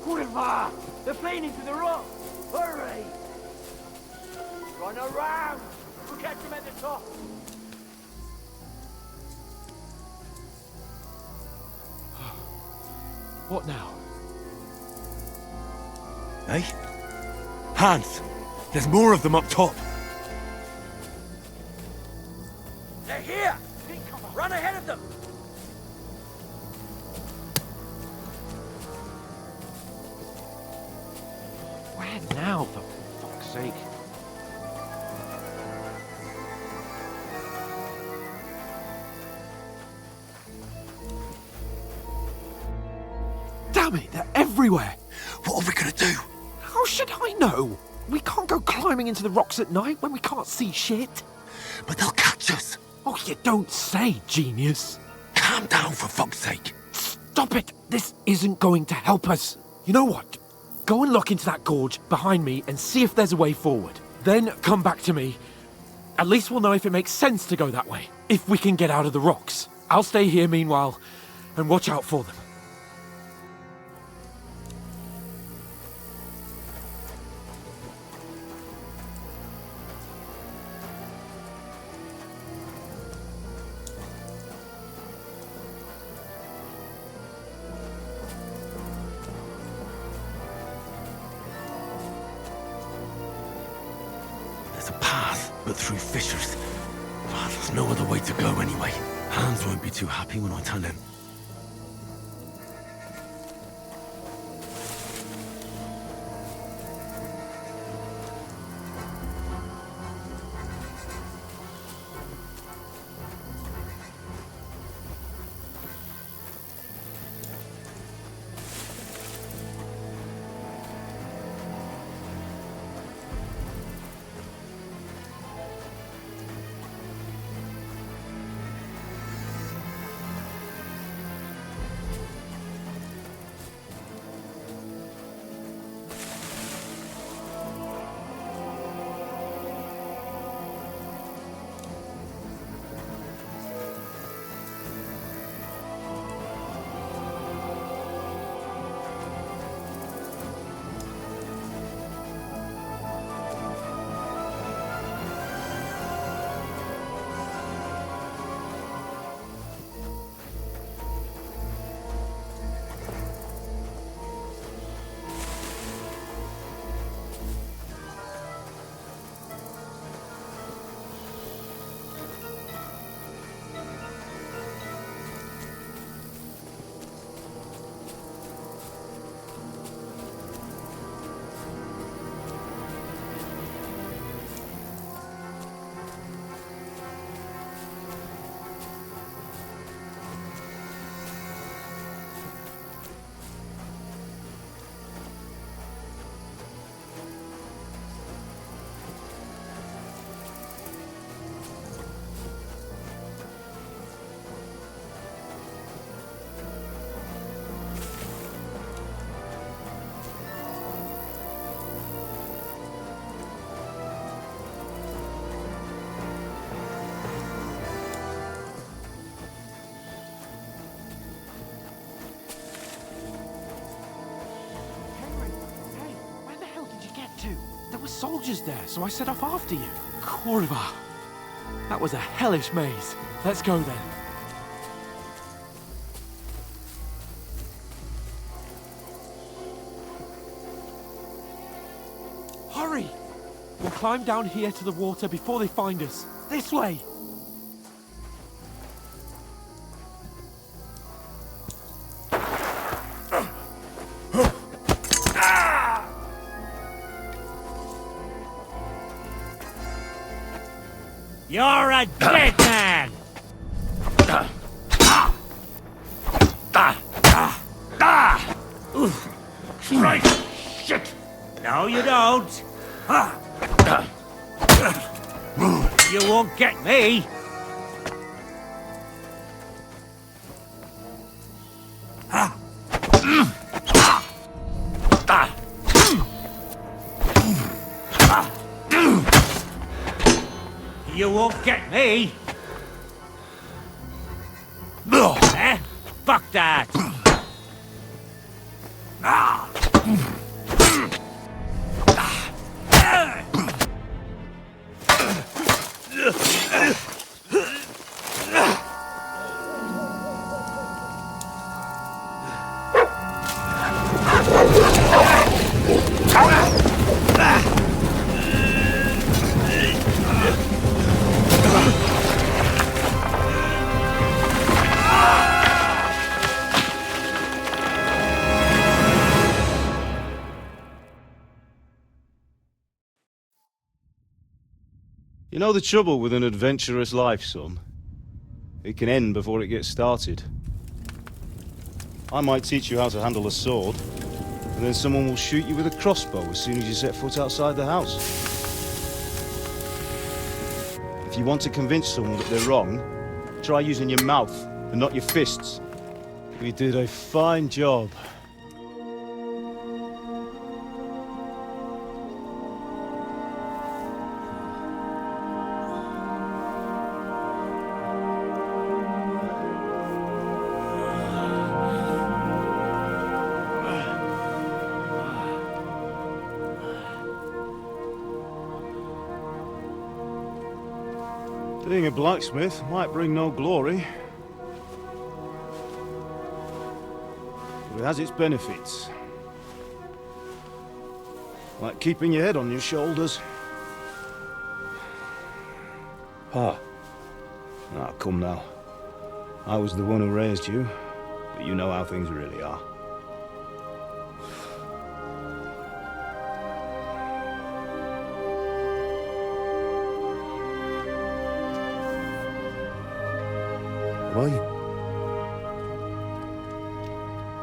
Kurva! They're playing into the rock! Hurry! Run around! We'll catch them at the top! What now? Eh? Hans! There's more of them up top! They're here! Run ahead of them! Where now, for fuck's sake? Damn it, they're everywhere. What are we gonna do? How should I know? We can't go climbing into the rocks at night when we can't see shit. But they'll catch us. Oh, you don't say, genius. Calm down, for fuck's sake. Stop it. This isn't going to help us. You know what? Go and look into that gorge behind me and see if there's a way forward. Then come back to me. At least we'll know if it makes sense to go that way. If we can get out of the rocks. I'll stay here meanwhile and watch out for them. There's a path, but through fissures. Well, there's no other way to go anyway. Hans won't be too happy when I tell him. There were soldiers there, so I set off after you. Kurva. That was a hellish maze. Let's go then. Hurry! We'll climb down here to the water before they find us. This way! You're a dead man! Right! Shit! No, you don't. You won't get me. You won't get me. Eh? Fuck that. You know the trouble with an adventurous life, son? It can end before it gets started. I might teach you how to handle a sword, and then someone will shoot you with a crossbow as soon as you set foot outside the house. If you want to convince someone that they're wrong, try using your mouth and not your fists. We did a fine job. Being a blacksmith might bring no glory, but it has its benefits. Like keeping your head on your shoulders. Ah, come now. I was the one who raised you, but you know how things really are.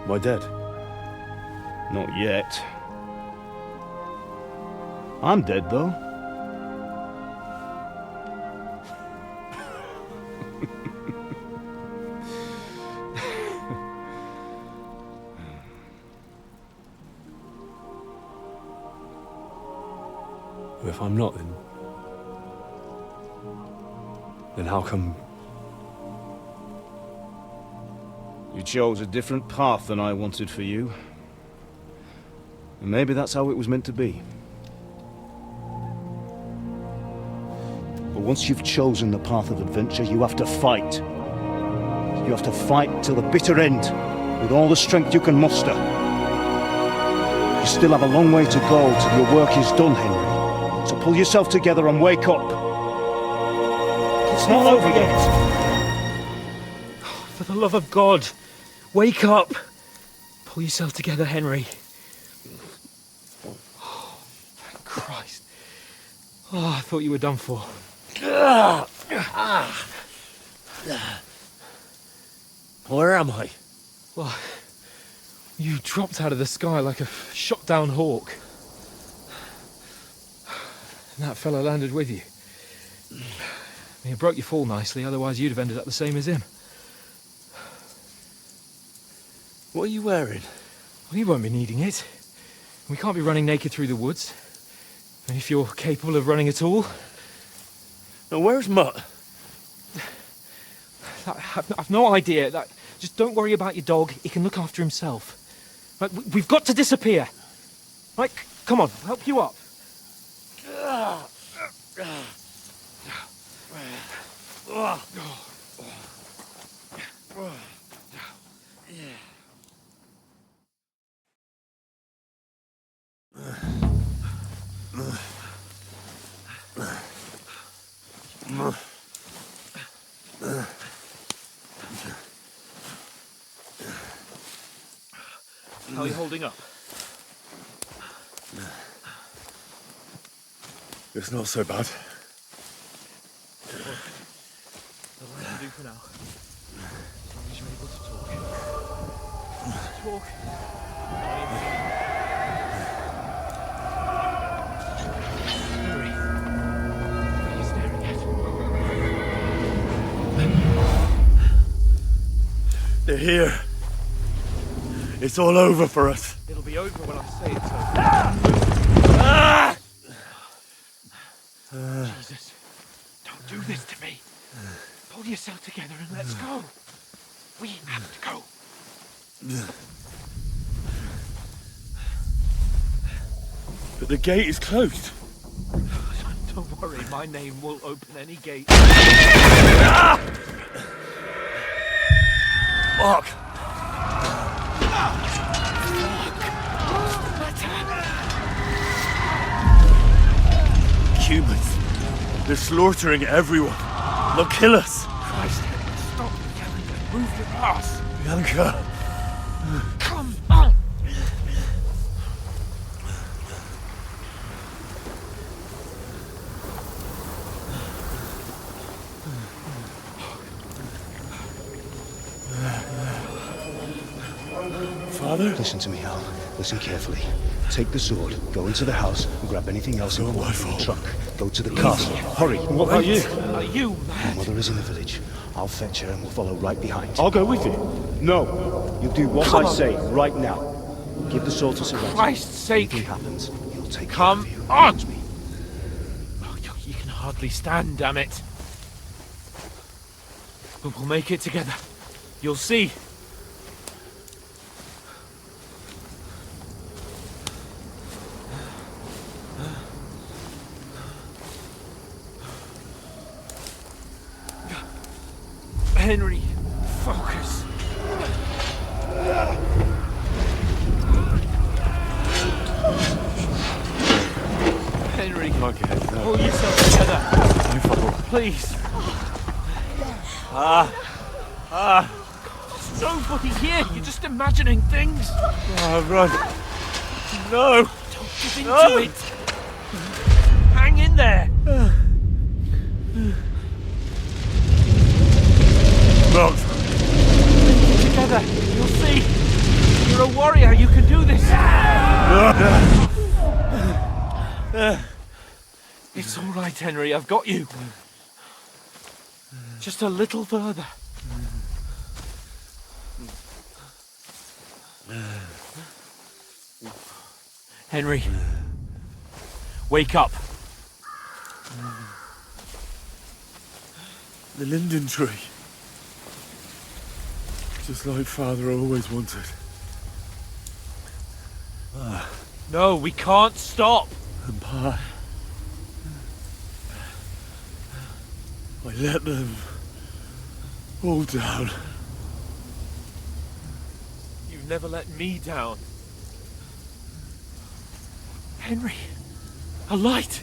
Am I dead? Not yet. I'm dead, though. If I'm not, then how come... You chose a different path than I wanted for you. And maybe that's how it was meant to be. But once you've chosen the path of adventure, you have to fight. You have to fight till the bitter end, with all the strength you can muster. You still have a long way to go till your work is done, Henry. So pull yourself together and wake up. It's not over yet. For the love of God, wake up! Pull yourself together, Henry. Oh, thank Christ. Oh, I thought you were done for. Where am I? Well, you dropped out of the sky like a shot-down hawk. And that fella landed with you. I mean, it broke your fall nicely, otherwise you'd have ended up the same as him. What are you wearing? Well, you won't be needing it. We can't be running naked through the woods. And if you're capable of running at all... Now, where's Mutt? I've no idea. Just don't worry about your dog. He can look after himself. Right, we've got to disappear. Right, come on, I'll help you up. How are you holding up? It's not so bad. That's all I can do for now. As long as you're able to talk. Talk. Henry. What are you staring at? They're here. It's all over for us. It'll be over when I say it's over. Jesus, don't do this to me. Pull yourself together and let's go. We have to go. But the gate is closed. Don't worry, my name will open any gate. Mark! Humans. They're slaughtering everyone. They'll kill us. Christ, stop yelling and move your ass. Bianca. Come on. Father? Listen to me, Hal. Listen carefully. Take the sword, go into the house, and grab anything else important from the truck. Go to the castle. Hurry. What about you? Are you mad? My mother is in the village. I'll fetch her and we'll follow right behind. I'll go with you. No. You do what I say right now. Give the sword to Sir Reginald. Christ's sake. Anything happens, he'll take Come care of you. on! Oh, you can hardly stand, damn it. But we'll make it together. You'll see. Henry, focus. Henry, pull yourself together. Please. There's nobody here. You're just imagining things. Run. No. Don't give in to it. Hang in there. Look. Together, you'll see. You're a warrior. You can do this. It's all right, Henry. I've got you. Just a little further. Henry, wake up. The linden tree. Just like Father always wanted. No, we can't stop. And Pa, I let them all down. You've never let me down. Henry, a light.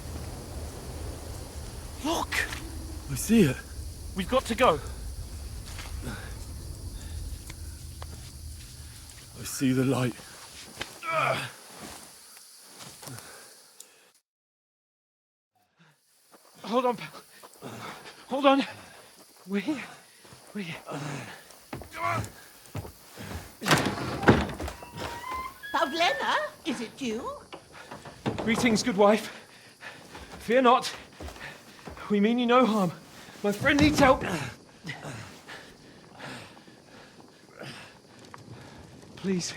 Look. I see it. We've got to go. I see the light. Hold on, pal. Hold on. We're here. We're here. Come on. Pavlena, is it you? Greetings, good wife. Fear not. We mean you no harm. My friend needs help. Please.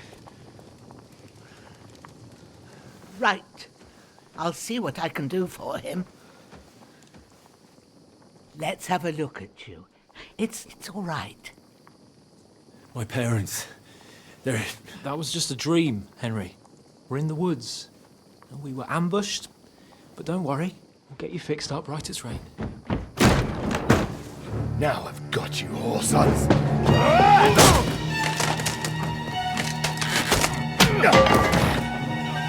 Right. I'll see what I can do for him. Let's have a look at you. It's all right. My parents. That was just a dream, Henry. We're in the woods. And we were ambushed. But don't worry. We'll get you fixed up right as rain. Now I've got you, whoresons.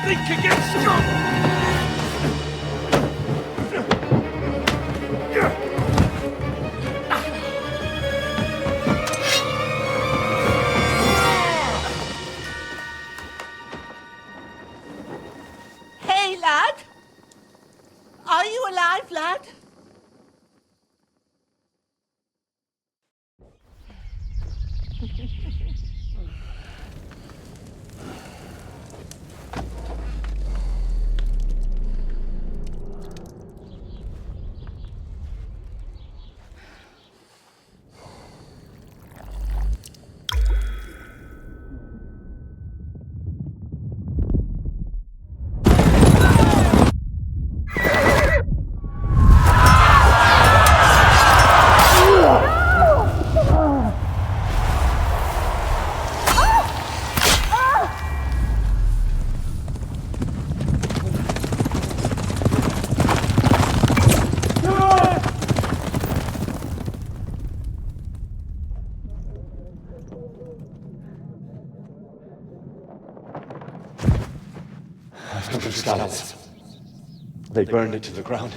Think again, strong! Hey, lad! Are you alive, lad? They burned it to the ground.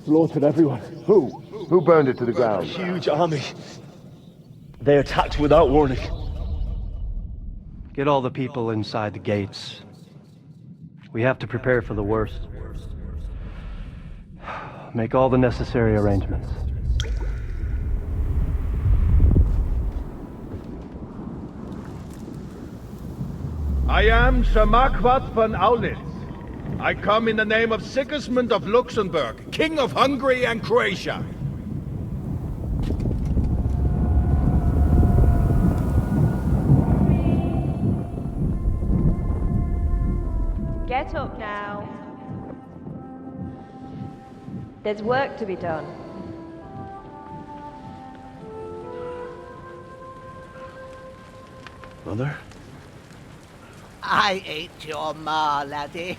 Slaughtered everyone. Who? Who burned it to the A ground? huge army. They attacked without warning. Get all the people inside the gates. We have to prepare for the worst. Make all the necessary arrangements. I am Sir Marquardt von Aulitz. I come in the name of Sigismund of Luxembourg, King of Hungary and Croatia. Get up now. There's work to be done. Mother? I ain't your ma, laddie.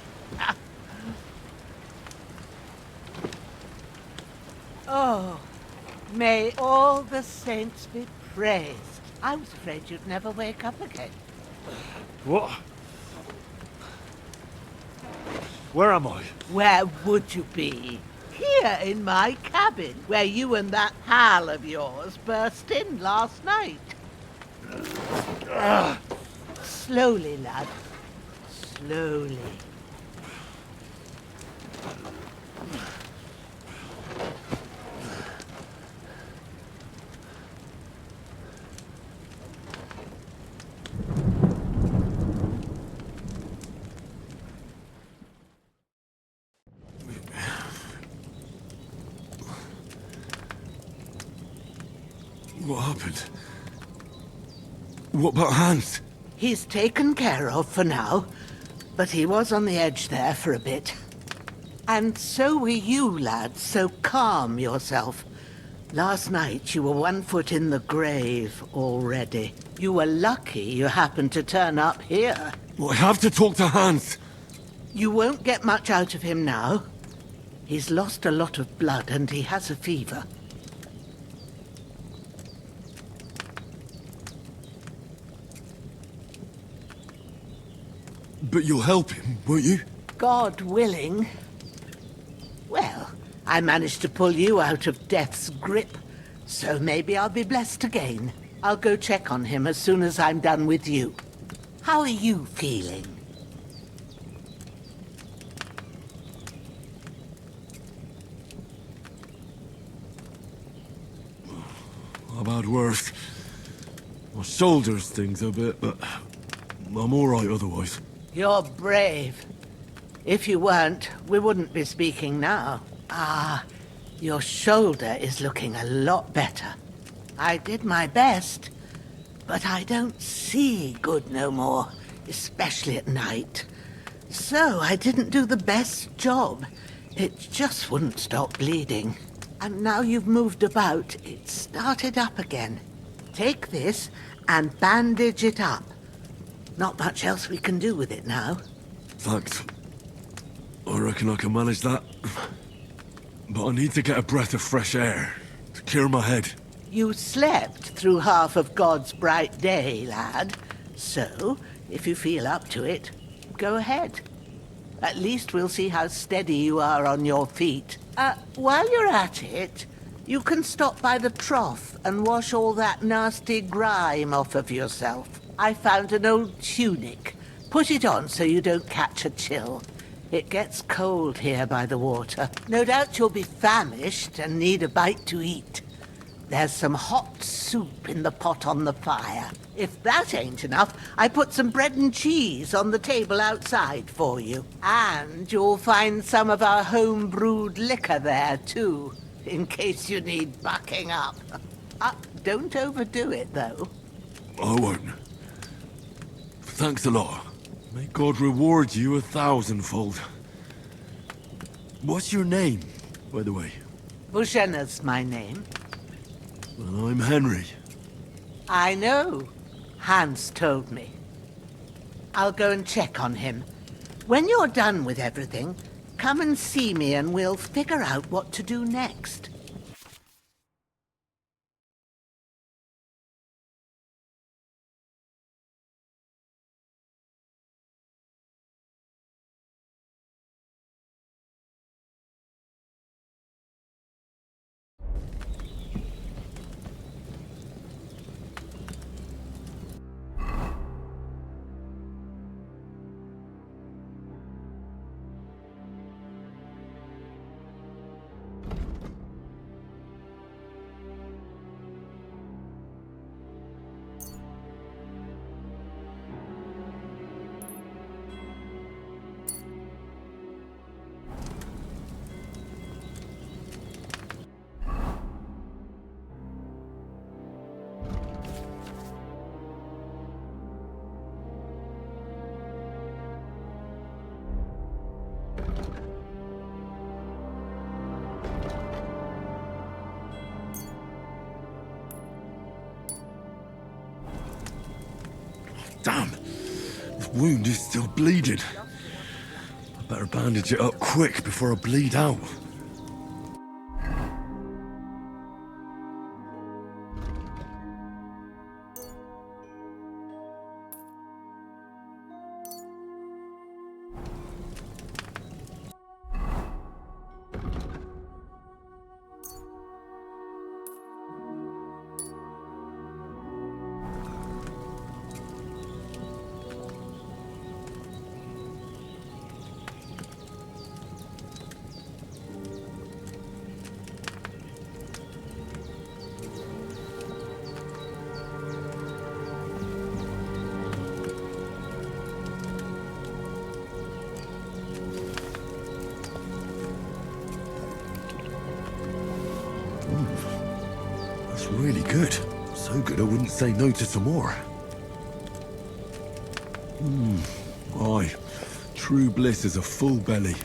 Oh, may all the saints be praised. I was afraid you'd never wake up again. What? Where am I? Where would you be? Here in my cabin, where you and that pal of yours burst in last night. Slowly, lad. Slowly. What happened? What about Hans? He's taken care of for now, but he was on the edge there for a bit. And so were you, lad, so calm yourself. Last night you were 1 foot in the grave already. You were lucky you happened to turn up here. Well, I have to talk to Hans. You won't get much out of him now. He's lost a lot of blood and he has a fever. But you'll help him, won't you? God willing. Well, I managed to pull you out of death's grip, so maybe I'll be blessed again. I'll go check on him as soon as I'm done with you. How are you feeling? I've had worse. My shoulder stings a bit, but I'm all right otherwise. You're brave. If you weren't, we wouldn't be speaking now. Ah, your shoulder is looking a lot better. I did my best, but I don't see good no more, especially at night. So I didn't do the best job. It just wouldn't stop bleeding. And now you've moved about, it started up again. Take this and bandage it up. Not much else we can do with it now. Thanks. I reckon I can manage that. But I need to get a breath of fresh air to clear my head. You slept through half of God's bright day, lad. So, if you feel up to it, go ahead. At least we'll see how steady you are on your feet. While you're at it, you can stop by the trough and wash all that nasty grime off of yourself. I found an old tunic. Put it on so you don't catch a chill. It gets cold here by the water. No doubt you'll be famished and need a bite to eat. There's some hot soup in the pot on the fire. If that ain't enough, I put some bread and cheese on the table outside for you. And you'll find some of our home-brewed liquor there, too, in case you need bucking up. Don't overdo it, though. I won't. Thanks a lot. May God reward you 1,000-fold. What's your name, by the way? Bushenna's my name. Well, I'm Henry. I know. Hans told me. I'll go and check on him. When you're done with everything, come and see me and we'll figure out what to do next. Damn. This wound is still bleeding. I better bandage it up quick before I bleed out. That's really good. So good I wouldn't say no to some more. Aye. True bliss is a full belly.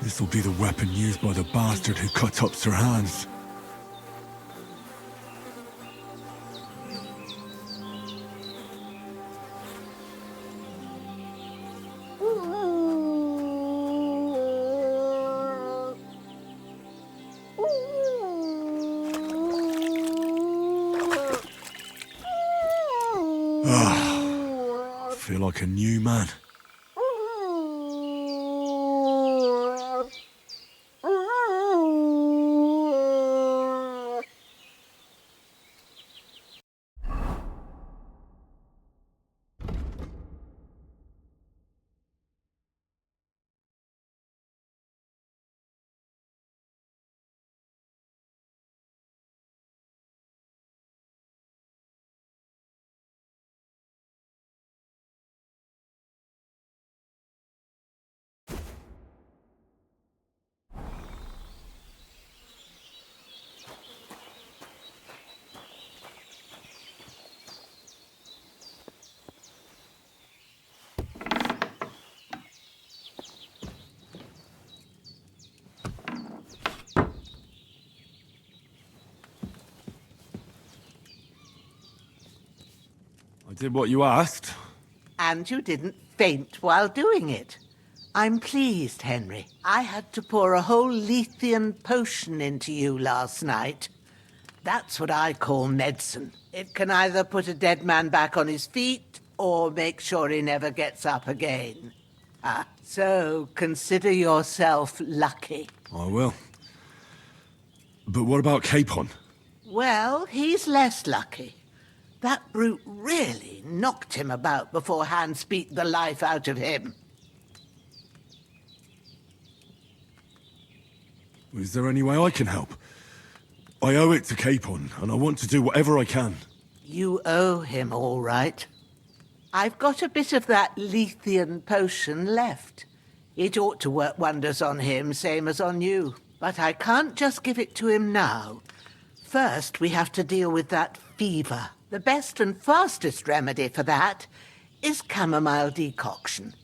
This'll be the weapon used by the bastard who cut up Sir Hans. I feel like a new man. I did what you asked. And you didn't faint while doing it. I'm pleased, Henry. I had to pour a whole Lethean potion into you last night. That's what I call medicine. It can either put a dead man back on his feet or make sure he never gets up again. So consider yourself lucky. I will. But what about Capon? Well, he's less lucky. That brute really knocked him about before Hans beat the life out of him. Is there any way I can help? I owe it to Capon, and I want to do whatever I can. You owe him, all right. I've got a bit of that Lethean potion left. It ought to work wonders on him, same as on you. But I can't just give it to him now. First, we have to deal with that fever. The best and fastest remedy for that is chamomile decoction.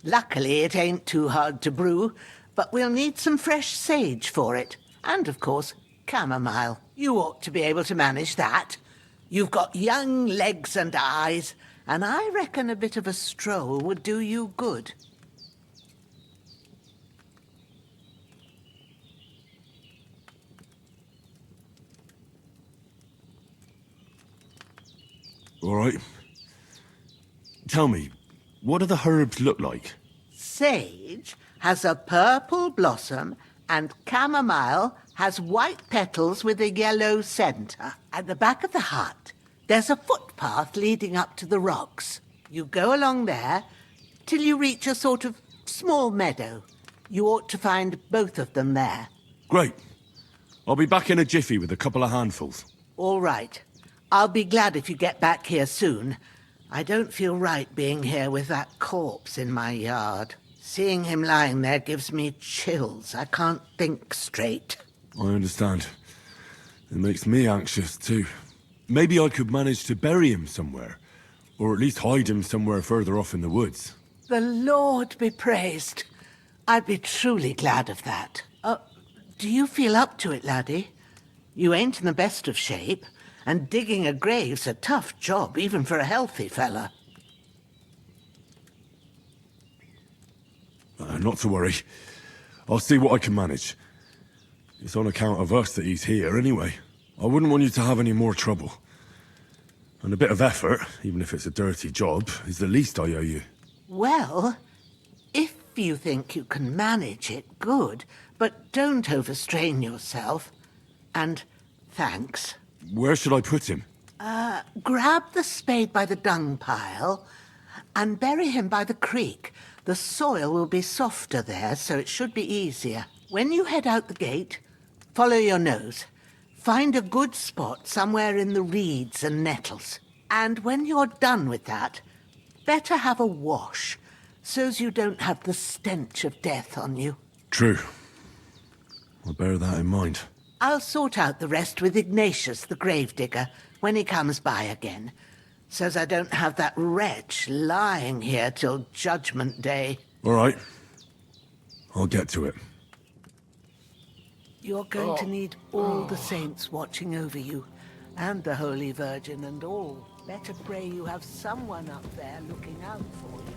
Luckily, it ain't too hard to brew, but we'll need some fresh sage for it. And, of course, chamomile. You ought to be able to manage that. You've got young legs and eyes, and I reckon a bit of a stroll would do you good. All right. Tell me, what do the herbs look like? Sage has a purple blossom, and chamomile has white petals with a yellow center. At the back of the hut, there's a footpath footpath leading up to the rocks. You go along there till you reach a sort of small meadow. You ought to find both of them there. Great. I'll be back in a jiffy with a couple of handfuls. All right. I'll be glad if you get back here soon. I don't feel right being here with that corpse in my yard. Seeing him lying there gives me chills. I can't think straight. I understand. It makes me anxious too. Maybe I could manage to bury him somewhere. Or at least hide him somewhere further off in the woods. The Lord be praised. I'd be truly glad of that. Do you feel up to it, laddie? You ain't in the best of shape, and digging a grave's a tough job, even for a healthy fella. Not to worry. I'll see what I can manage. It's on account of us that he's here anyway. I wouldn't want you to have any more trouble. And a bit of effort, even if it's a dirty job, is the least I owe you. Well, if you think you can manage it, good. But don't overstrain yourself. And thanks. Where should I put him? Grab the spade by the dung pile and bury him by the creek. The soil will be softer there, so it should be easier. When you head out the gate, follow your nose. Find a good spot somewhere in the reeds and nettles. And when you're done with that, better have a wash, so's you don't have the stench of death on you. True. I'll bear that in mind. I'll sort out the rest with Ignatius, the gravedigger, when he comes by again, so's I don't have that wretch lying here till Judgment Day. All right. I'll get to it. You're going to need all the saints watching over you, and the Holy Virgin and all. Better pray you have someone up there looking out for you.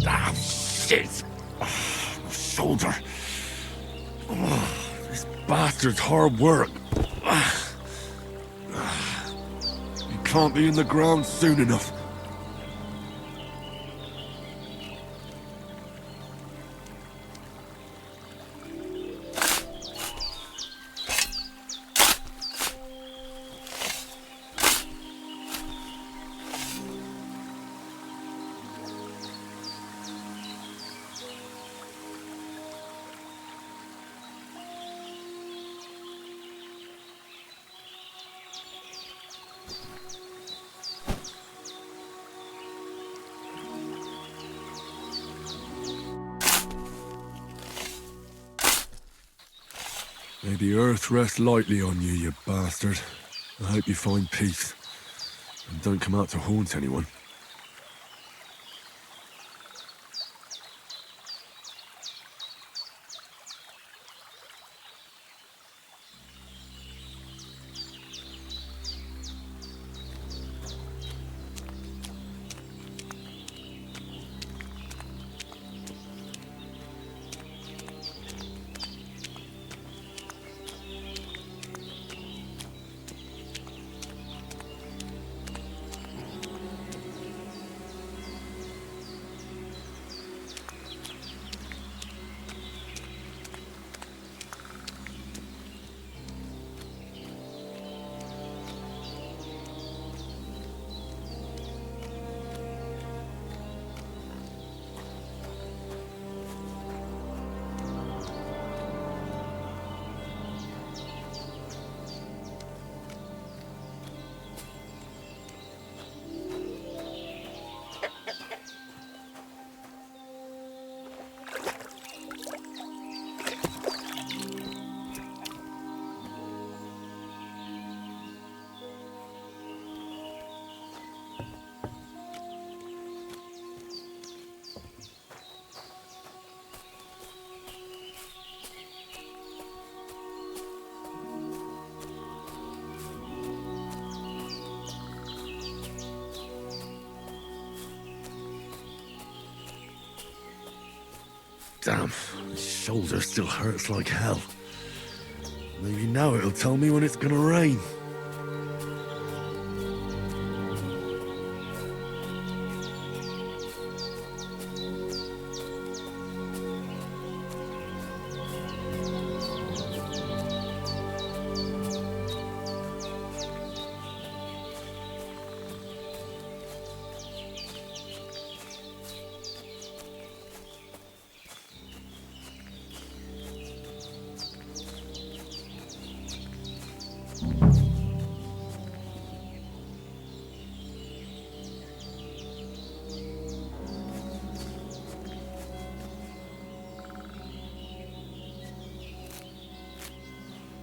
Ah, shit! Oh, my shoulder. Oh, this bastard's hard work. You can't be in the ground soon enough. May the earth rest lightly on you, you bastard. I hope you find peace. And don't come out to haunt anyone. Damn, my shoulder still hurts like hell. Maybe now it'll tell me when it's gonna rain.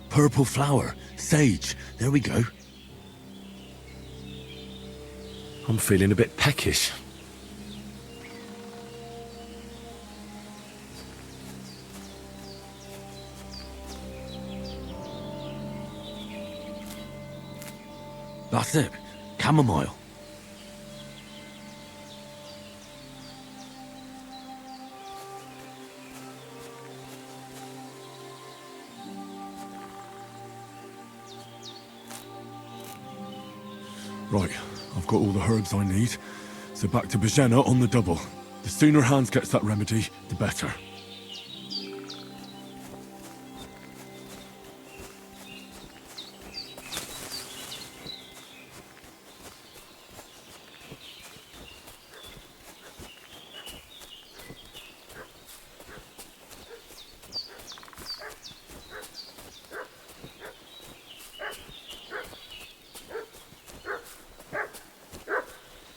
Purple flower, sage, there we go. I'm feeling a bit peckish. That's it, chamomile. Right, I've got all the herbs I need, so back to Bajena on the double. The sooner Hans gets that remedy, the better.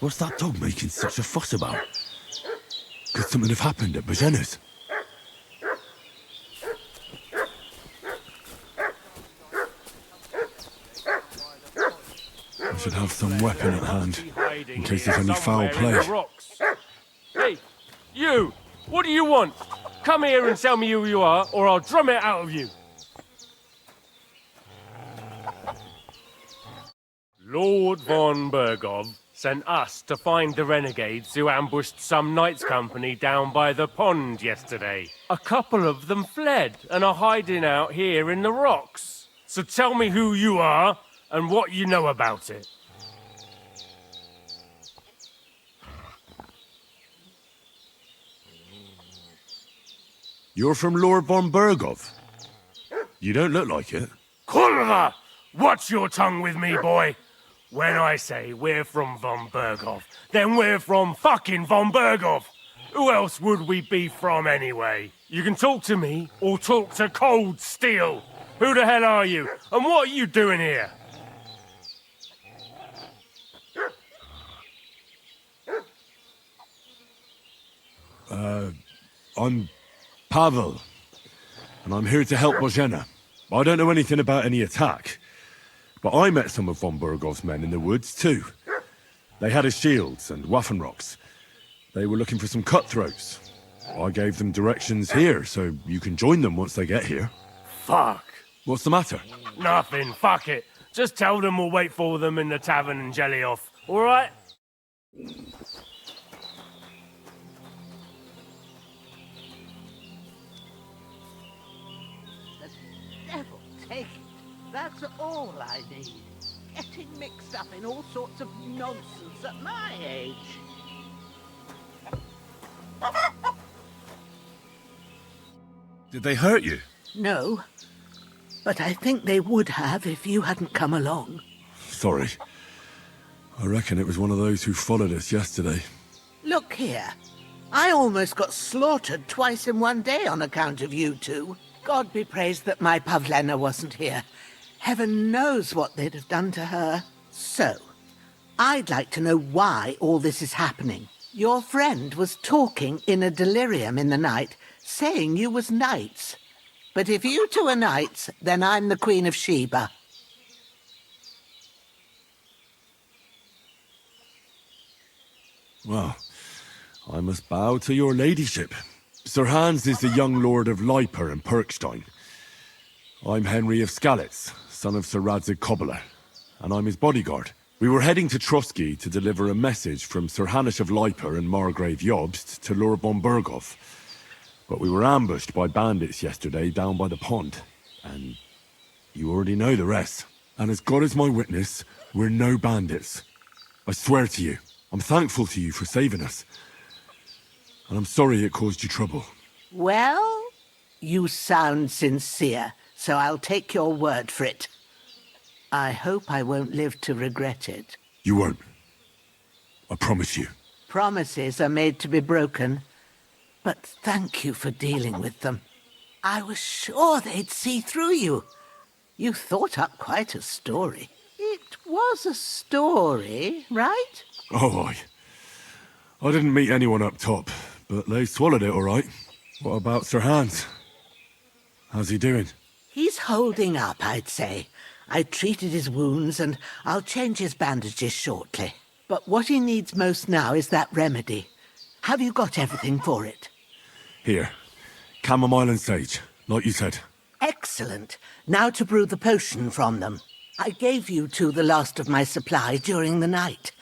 What's that dog making such a fuss about? Could something have happened at Bajena's? I should have some weapon at hand, in case there's any foul play. Hey, you! What do you want? Come here and tell me who you are, or I'll drum it out of you. Lord von Bergov sent us to find the renegades who ambushed some knights' company down by the pond yesterday. A couple of them fled and are hiding out here in the rocks. So tell me who you are and what you know about it. You're from Lord von Bergov? You don't look like it. Kurva! Watch your tongue with me, boy. When I say we're from von Bergov, then we're from fucking von Bergov. Who else would we be from anyway? You can talk to me or talk to cold steel. Who the hell are you? And what are you doing here? I'm Pavel, and I'm here to help Bojena. I don't know anything about any attack, but I met some of von Burgov's men in the woods too. They had his shields and Waffenrocks. They were looking for some cutthroats. I gave them directions here, so you can join them once they get here. Fuck. What's the matter? Nothing, fuck it. Just tell them we'll wait for them in the tavern and jelly off, alright? Devil take it. That's all I need. Getting mixed up in all sorts of nonsense at my age. Did they hurt you? No, but I think they would have if you hadn't come along. Sorry. I reckon it was one of those who followed us yesterday. Look here. I almost got slaughtered twice in one day on account of you two. God be praised that my Pavlena wasn't here. Heaven knows what they'd have done to her. So, I'd like to know why all this is happening. Your friend was talking in a delirium in the night, saying you was knights. But if you two are knights, then I'm the Queen of Sheba. Well, I must bow to your ladyship. Sir Hans is the young lord of Leiper and Perkstein. I'm Henry of Skalitz, son of Sir Radzig Cobbler, and I'm his bodyguard. We were heading to Trusky to deliver a message from Sir Hanush of Leiper and Margrave Jobst to Lord von Burgov. But we were ambushed by bandits yesterday down by the pond, and you already know the rest. And as God is my witness, we're no bandits. I swear to you, I'm thankful to you for saving us. And I'm sorry it caused you trouble. Well, you sound sincere, so I'll take your word for it. I hope I won't live to regret it. You won't. I promise you. Promises are made to be broken. But thank you for dealing with them. I was sure they'd see through you. You thought up quite a story. It was a story, right? Oh, I didn't meet anyone up top, but they swallowed it all right. What about Sir Hans? How's he doing? He's holding up, I'd say. I treated his wounds and I'll change his bandages shortly. But what he needs most now is that remedy. Have you got everything for it? Here. Chamomile and sage, like you said. Excellent. Now to brew the potion from them. I gave you two the last of my supply during the night.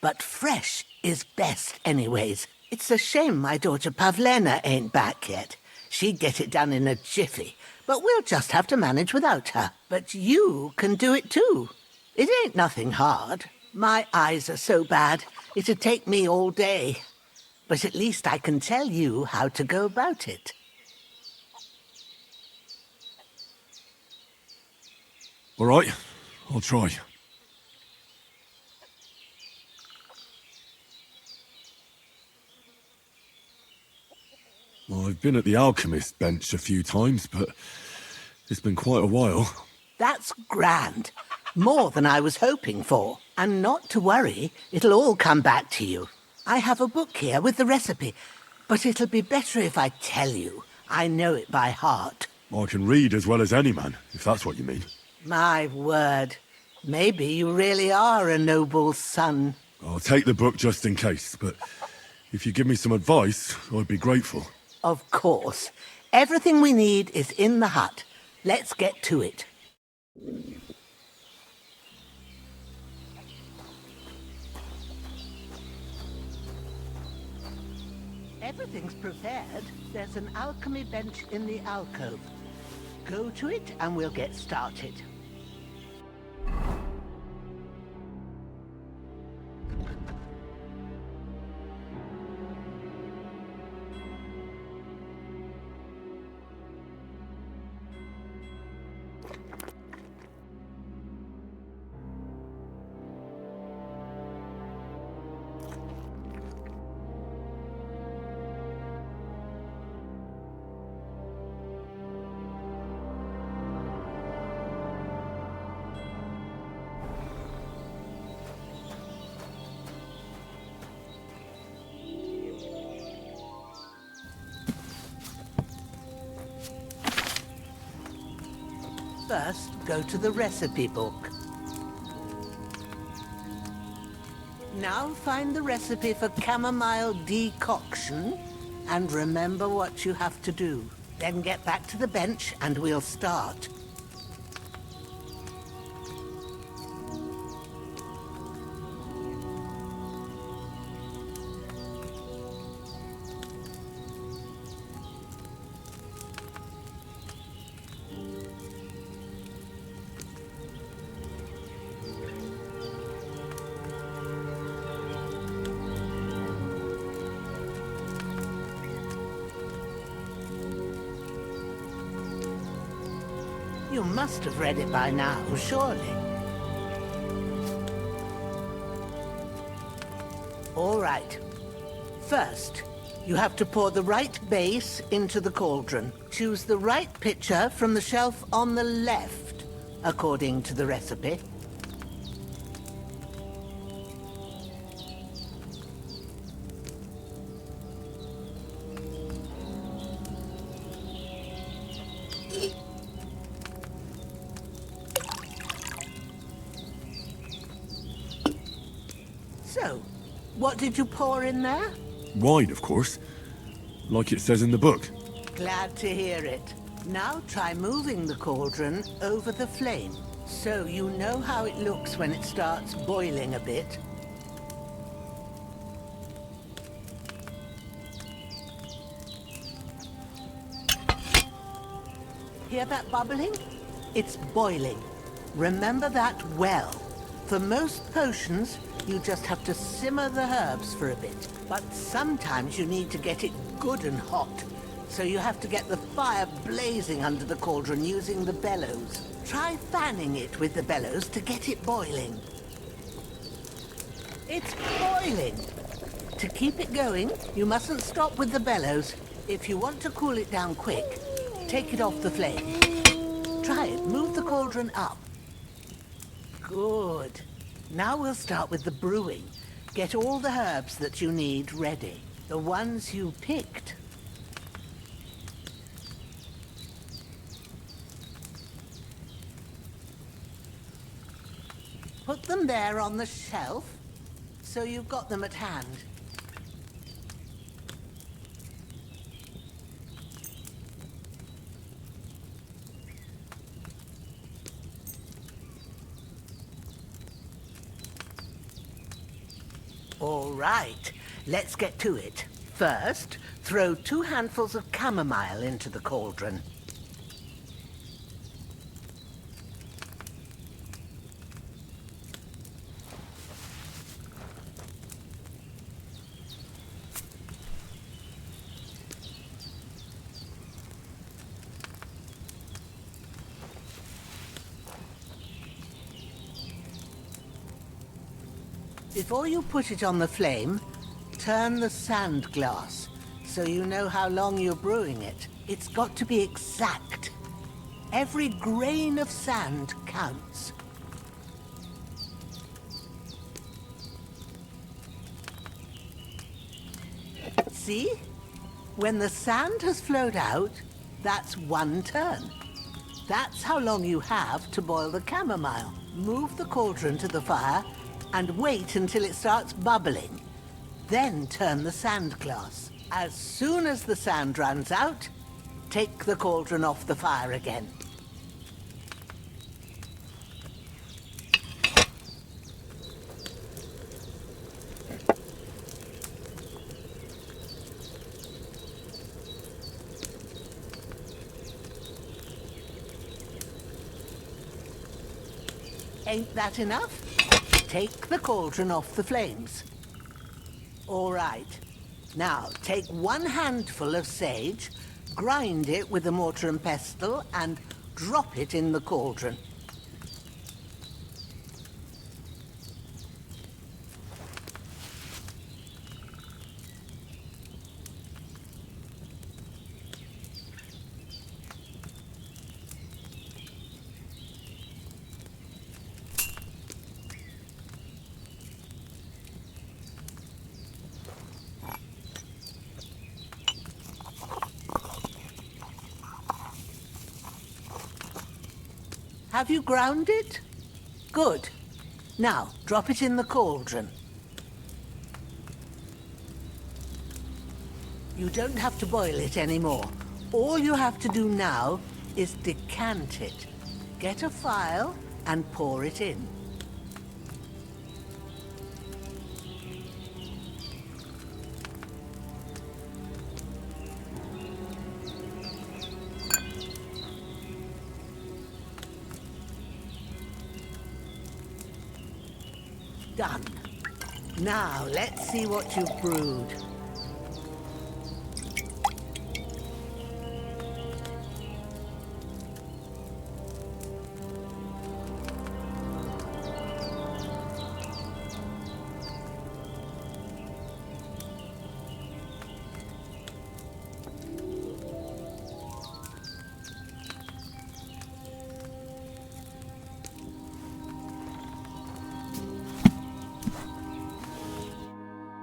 But fresh is best anyways. It's a shame my daughter Pavlena ain't back yet. She'd get it done in a jiffy. But we'll just have to manage without her. But you can do it too. It ain't nothing hard. My eyes are so bad, it'd take me all day. But at least I can tell you how to go about it. All right, I'll try. Well, I've been at the alchemist bench a few times, but it's been quite a while. That's grand. More than I was hoping for. And not to worry, it'll all come back to you. I have a book here with the recipe, but it'll be better if I tell you. I know it by heart. I can read as well as any man, if that's what you mean. My word. Maybe you really are a noble son. I'll take the book just in case, but if you give me some advice, I'd be grateful. Of course. Everything we need is in the hut. Let's get to it. Everything's prepared. There's an alchemy bench in the alcove. Go to it and we'll get started. First, go to the recipe book. Now find the recipe for chamomile decoction and remember what you have to do. Then get back to the bench and we'll start. You must have read it by now, surely. All right. First, you have to pour the right base into the cauldron. Choose the right pitcher from the shelf on the left, according to the recipe. So, what did you pour in there? Wine, of course. Like it says in the book. Glad to hear it. Now try moving the cauldron over the flame, so you know how it looks when it starts boiling a bit. Hear that bubbling? It's boiling. Remember that well. For most potions, you just have to simmer the herbs for a bit. But sometimes you need to get it good and hot. So you have to get the fire blazing under the cauldron using the bellows. Try fanning it with the bellows to get it boiling. It's boiling! To keep it going, you mustn't stop with the bellows. If you want to cool it down quick, take it off the flame. Try it. Move the cauldron up. Good. Now we'll start with the brewing. Get all the herbs that you need ready. The ones you picked. Put them there on the shelf, so you've got them at hand. All right, let's get to it. First, throw 2 handfuls of chamomile into the cauldron. Before you put it on the flame, turn the sand glass so you know how long you're brewing it. It's got to be exact. Every grain of sand counts. See? When the sand has flowed out, that's 1 turn. That's how long you have to boil the chamomile. Move the cauldron to the fire and wait until it starts bubbling. Then turn the sand glass. As soon as the sand runs out, take the cauldron off the fire again. Ain't that enough? Take the cauldron off the flames. All right. Now, take 1 handful of sage, grind it with a mortar and pestle, and drop it in the cauldron. Have you ground it? Good. Now, drop it in the cauldron. You don't have to boil it anymore. All you have to do now is decant it. Get a phial and pour it in. Done. Now, let's see what you've brewed.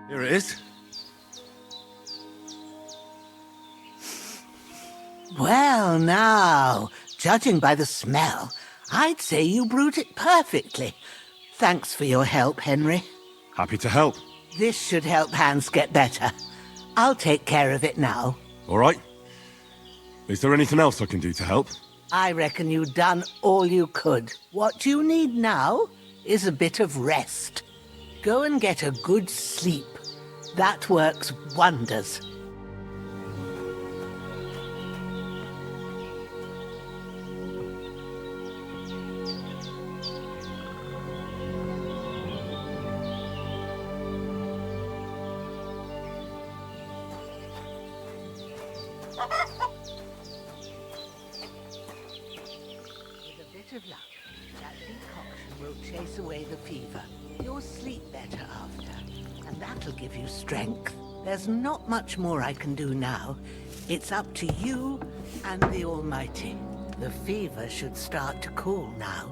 Here it is. Well, now, judging by the smell, I'd say you brewed it perfectly. Thanks for your help, Henry. Happy to help. This should help Hans get better. I'll take care of it now. All right. Is there anything else I can do to help? I reckon you've done all you could. What you need now is a bit of rest. Go and get a good sleep. That works wonders. With a bit of luck, that decoction will chase away the fever. You'll sleep better after, and that'll give you strength. There's not much more I can do now. It's up to you and the Almighty. The fever should start to cool now.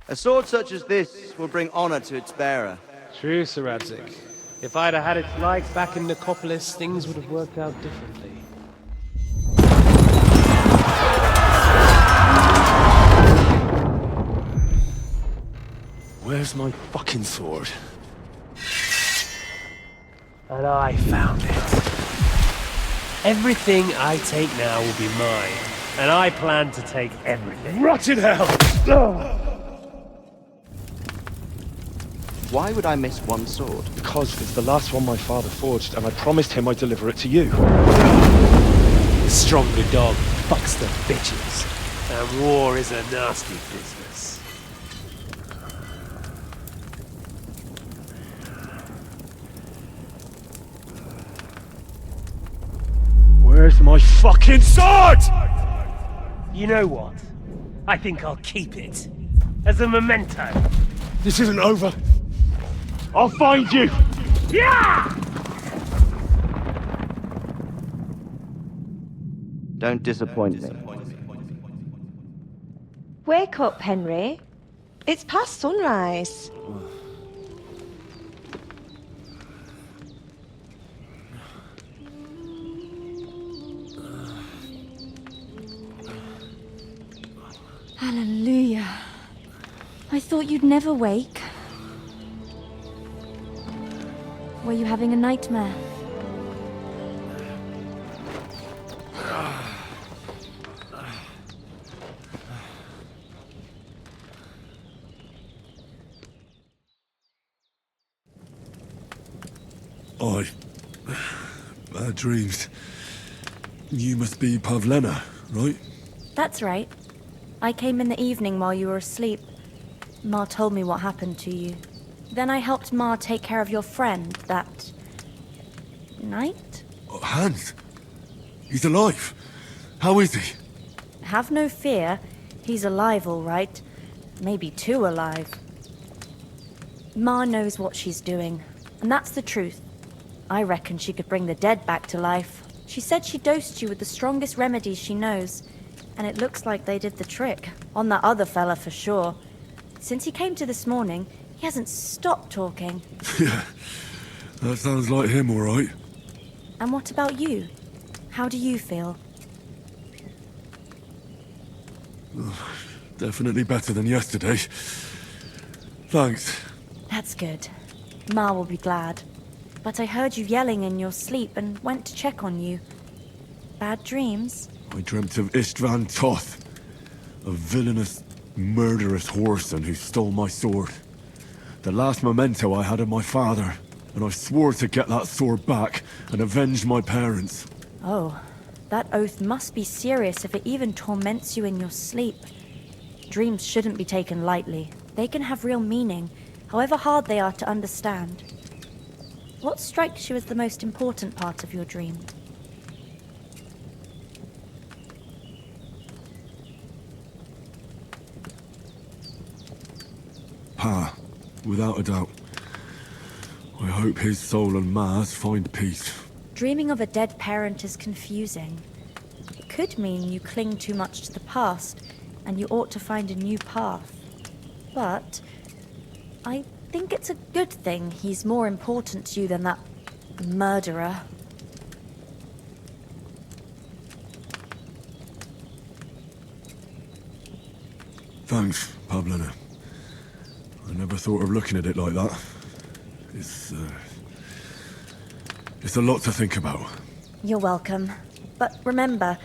A sword such as this will bring honor to its bearer. True, Sir Radzik. If I'd have had its like back in Nicopolis, things would have worked out differently. Where's my fucking sword? And I found it. Everything I take now will be mine, and I plan to take everything. Rot in hell! Ugh. Why would I miss one sword? Because it's the last one my father forged, and I promised him I'd deliver it to you. The stronger dog fucks the bitches, and war is a nasty business. Where's my fucking sword? You know what? I think I'll keep it. As a memento. This isn't over. I'll find you! Yeah! Don't disappoint me. Wake up, Henry. It's past sunrise. Hallelujah. I thought you'd never wake. Were you having a nightmare? Bad dreams. You must be Pavlena, right? That's right. I came in the evening while you were asleep. Ma told me what happened to you. Then I helped Ma take care of your friend that night? Hans? He's alive. How is he? Have no fear. He's alive, all right. Maybe too alive. Ma knows what she's doing, and that's the truth. I reckon she could bring the dead back to life. She said she dosed you with the strongest remedies she knows, and it looks like they did the trick. On that other fella for sure. Since he came to this morning, he hasn't stopped talking. Yeah, that sounds like him, all right. And what about you? How do you feel? Definitely better than yesterday. Thanks. That's good. Ma will be glad. But I heard you yelling in your sleep and went to check on you. Bad dreams? I dreamt of Istvan Toth, a villainous, murderous whoreson who stole my sword. The last memento I had of my father, and I swore to get that sword back and avenge my parents. Oh, that oath must be serious if it even torments you in your sleep. Dreams shouldn't be taken lightly. They can have real meaning, however hard they are to understand. What strikes you as the most important part of your dream? Pa, without a doubt. I hope his soul and Ma's find peace. Dreaming of a dead parent is confusing. It could mean you cling too much to the past, and you ought to find a new path. But I think it's a good thing he's more important to you than that murderer. Thanks, Pavlena. I never thought of looking at it like that. It's a lot to think about. You're welcome. But remember,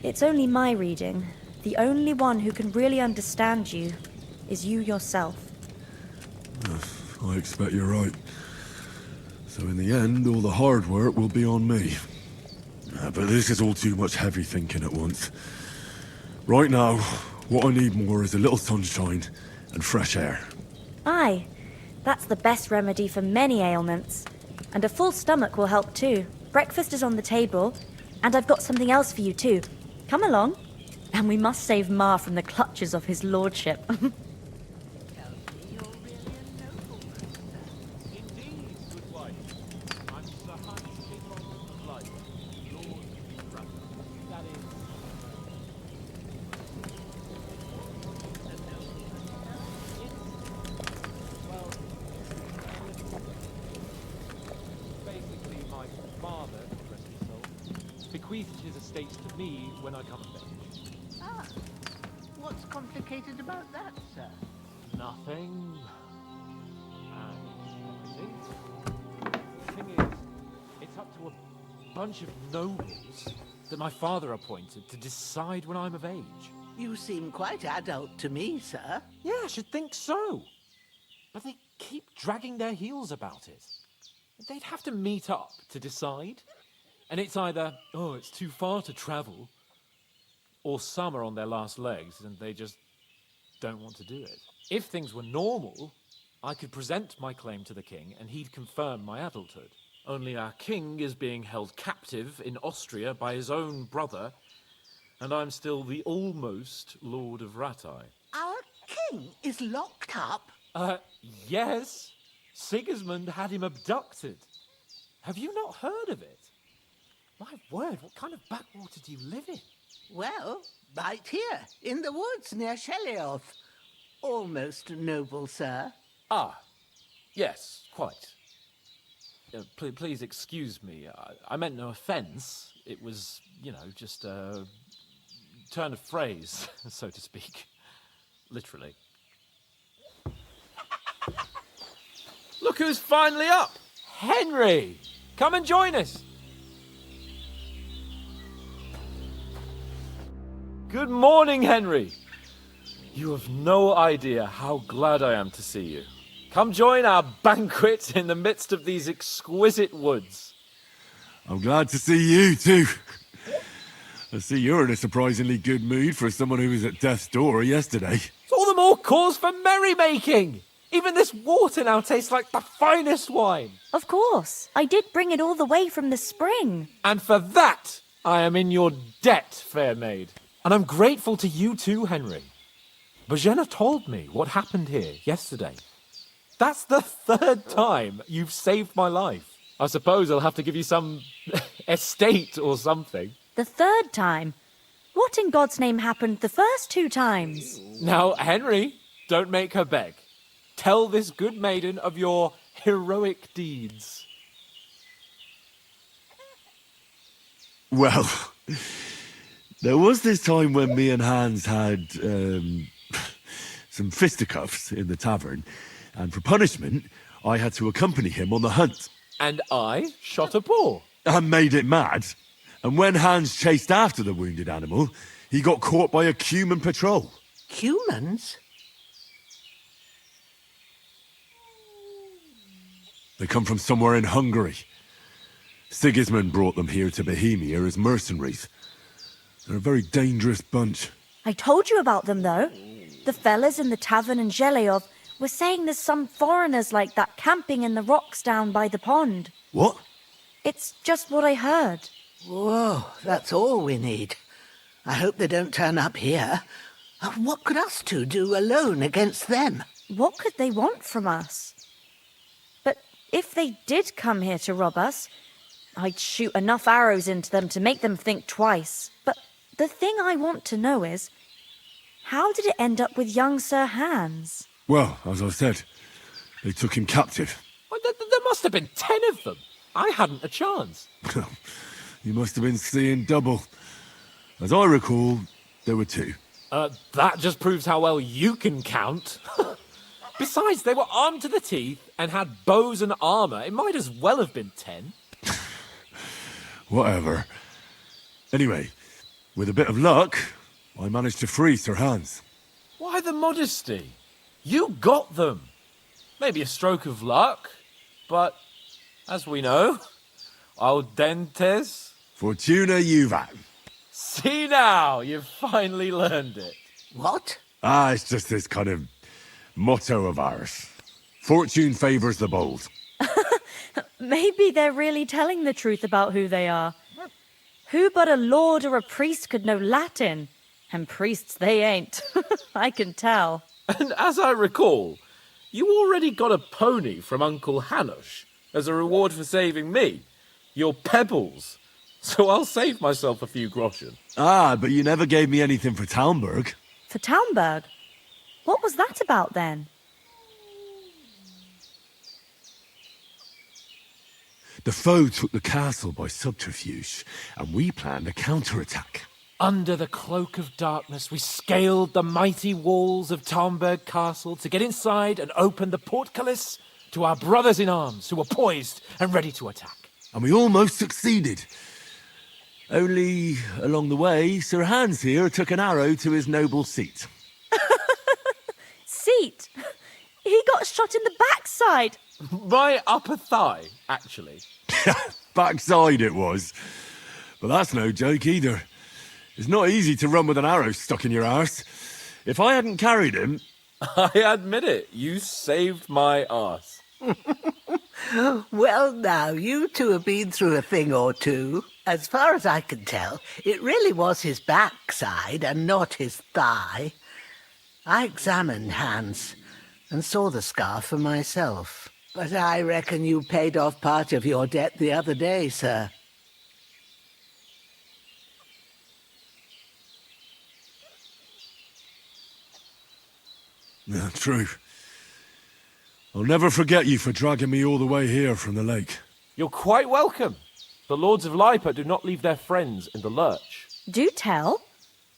it's only my reading. The only one who can really understand you is you yourself. I expect you're right. So in the end, all the hard work will be on me. But this is all too much heavy thinking at once. Right now, what I need more is a little sunshine and fresh air. Aye, that's the best remedy for many ailments. And a full stomach will help too. Breakfast is on the table, and I've got something else for you too. Come along. And we must save Ma from the clutches of his lordship. Bequeathed his estates to me when I come of age. Ah, what's complicated about that, sir? Nothing. And I think the thing is, it's up to a bunch of nobles that my father appointed to decide when I'm of age. You seem quite adult to me, sir. Yeah, I should think so. But they keep dragging their heels about it. They'd have to meet up to decide. And it's either, oh, it's too far to travel, or some are on their last legs and they just don't want to do it. If things were normal, I could present my claim to the king and he'd confirm my adulthood. Only our king is being held captive in Austria by his own brother, and I'm still the almost Lord of Ratai. Our king is locked up? Yes. Sigismund had him abducted. Have you not heard of it? My word, what kind of backwater do you live in? Well, right here, in the woods near Shelioth. Almost noble, sir. Ah, yes, quite. Please excuse me. I meant no offense. It was, just a turn of phrase, so to speak. Literally. Look who's finally up! Henry! Come and join us! Good morning, Henry! You have no idea how glad I am to see you. Come join our banquet in the midst of these exquisite woods. I'm glad to see you, too. I see you're in a surprisingly good mood for someone who was at death's door yesterday. It's all the more cause for merrymaking! Even this water now tastes like the finest wine. Of course. I did bring it all the way from the spring. And for that, I am in your debt, fair maid. And I'm grateful to you too, Henry. Bojena told me what happened here yesterday. That's the 3rd time you've saved my life. I suppose I'll have to give you some estate or something. The 3rd time? What in God's name happened the first 2 times? Now, Henry, don't make her beg. Tell this good maiden of your heroic deeds. Well, there was this time when me and Hans had some fisticuffs in the tavern, and for punishment, I had to accompany him on the hunt. And I shot a boar. And made it mad. And when Hans chased after the wounded animal, he got caught by a Cuman patrol. Humans? They come from somewhere in Hungary. Sigismund brought them here to Bohemia as mercenaries. They're a very dangerous bunch. I told you about them, though. The fellas in the tavern in Zheleyov were saying there's some foreigners like that camping in the rocks down by the pond. What? It's just what I heard. Whoa, that's all we need. I hope they don't turn up here. What could us two do alone against them? What could they want from us? But if they did come here to rob us, I'd shoot enough arrows into them to make them think twice. But the thing I want to know is, how did it end up with young Sir Hans? Well, as I said, they took him captive. Well, there must have been 10 of them. I hadn't a chance. You must have been seeing double. As I recall, there were 2. That just proves how well you can count. Besides, they were armed to the teeth and had bows and armour. It might as well have been 10. Whatever. Anyway, with a bit of luck, I managed to free Sir Hans. Why the modesty? You got them. Maybe a stroke of luck, but as we know, al dentes. Fortuna juvat. See now, you've finally learned it. What? It's just this kind of motto of ours. Fortune favours the bold. Maybe they're really telling the truth about who they are. Who but a lord or a priest could know Latin? And priests they ain't. I can tell. And as I recall, you already got a pony from Uncle Hanush as a reward for saving me. Your pebbles. So I'll save myself a few groschen. But you never gave me anything for Talmberg. For Talmberg? What was that about then? The foe took the castle by subterfuge, and we planned a counterattack. Under the cloak of darkness, we scaled the mighty walls of Talmberg Castle to get inside and open the portcullis to our brothers in arms who were poised and ready to attack. And we almost succeeded. Only, along the way, Sir Hans here took an arrow to his noble seat. Seat? He got shot in the backside. My upper thigh, actually. Backside it was. But that's no joke either. It's not easy to run with an arrow stuck in your arse. If I hadn't carried him... I admit it, you saved my arse. Well, now, you two have been through a thing or two. As far as I can tell, it really was his backside and not his thigh. I examined Hans and saw the scar for myself. But I reckon you paid off part of your debt the other day, sir. Yeah, true. I'll never forget you for dragging me all the way here from the lake. You're quite welcome. The Lords of Lipa do not leave their friends in the lurch. Do tell.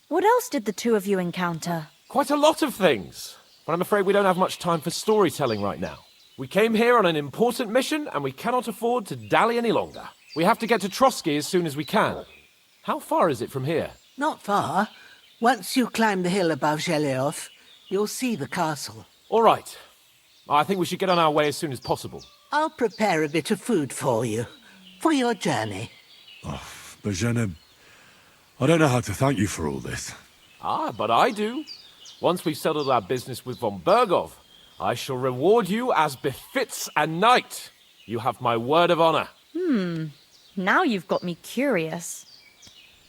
What else did the two of you encounter? Quite a lot of things. But I'm afraid we don't have much time for storytelling right now. We came here on an important mission, and we cannot afford to dally any longer. We have to get to Trotsky as soon as we can. How far is it from here? Not far. Once you climb the hill above Zheleyov, you'll see the castle. All right. I think we should get on our way as soon as possible. I'll prepare a bit of food for you, for your journey. Bozhena, I don't know how to thank you for all this. But I do. Once we've settled our business with von Bergov, I shall reward you as befits a knight. You have my word of honor. Now you've got me curious.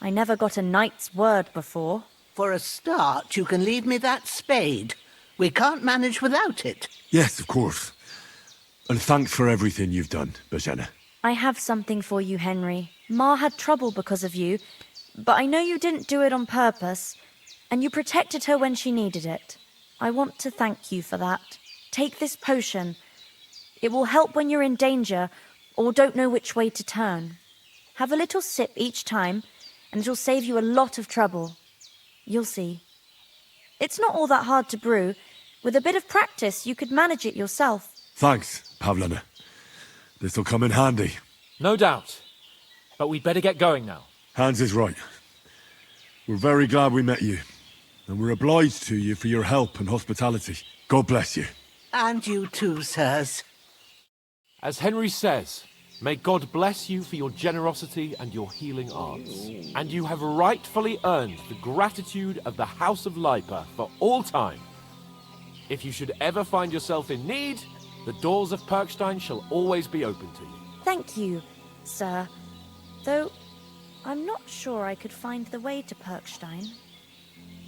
I never got a knight's word before. For a start, you can leave me that spade. We can't manage without it. Yes, of course. And thanks for everything you've done, Bozhena. I have something for you, Henry. Ma had trouble because of you, but I know you didn't do it on purpose, and you protected her when she needed it. I want to thank you for that. Take this potion. It will help when you're in danger or don't know which way to turn. Have a little sip each time, and it'll save you a lot of trouble. You'll see. It's not all that hard to brew. With a bit of practice, you could manage it yourself. Thanks, Pavlena. This'll come in handy. No doubt. But we'd better get going now. Hans is right. We're very glad we met you. And we're obliged to you for your help and hospitality. God bless you. And you too, sirs. As Henry says, may God bless you for your generosity and your healing arts. And you have rightfully earned the gratitude of the House of Lipa for all time. If you should ever find yourself in need, the doors of Perkstein shall always be open to you. Thank you, sir. Though, I'm not sure I could find the way to Perkstein.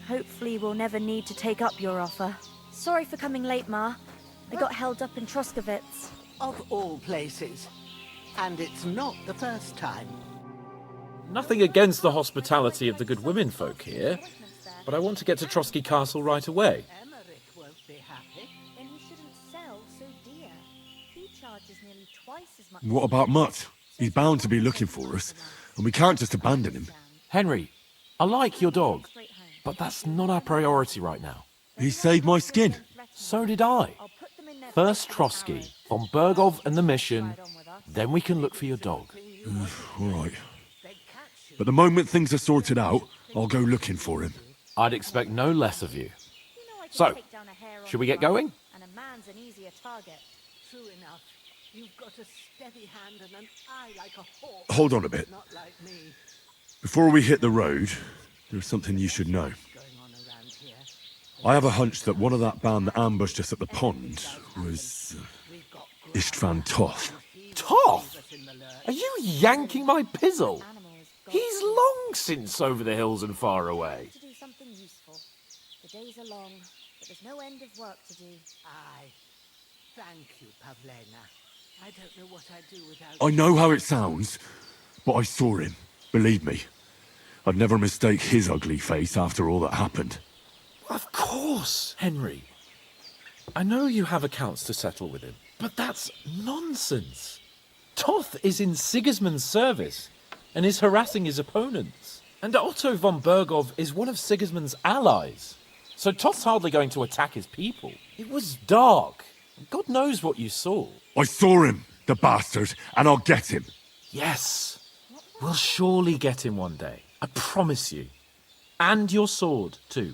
Hopefully we'll never need to take up your offer. Sorry for coming late, Ma. I got held up in Troskowitz. Of all places. And it's not the first time. Nothing against the hospitality of the good women folk here, but I want to get to Trotsky Castle right away. Then he shouldn't sell so dear. He charges nearly twice as much. What about Mutt? He's bound to be looking for us, and we can't just abandon him. Henry, I like your dog, but that's not our priority right now. He saved my skin. So did I. First Trotsky, von Bergov and the mission, then we can look for your dog. All right. But the moment things are sorted out, I'll go looking for him. I'd expect no less of you. So, should we get going? And a man's an easier target. True enough. You've got a steady hand and an eye like a hawk. Hold on a bit. Not like me. Before we hit the road, there's something you should know. I have a hunch that one of that band that ambushed us at the pond was Istvan Toth. Toth? Are you yanking my pizzle? He's long since over the hills and far away. To do something useful. The days are long, but there's no end of work to do. Aye. Thank you, Pavlena. I don't know what I'd do without I know how it sounds, but I saw him. Believe me. I'd never mistake his ugly face after all that happened. Of course, Henry. I know you have accounts to settle with him, but that's nonsense. Toth is in Sigismund's service and is harassing his opponents. And Otto von Bergov is one of Sigismund's allies. So Toth's hardly going to attack his people. It was dark. God knows what you saw. I saw him, the bastard, and I'll get him. Yes. We'll surely get him one day. I promise you. And your sword, too.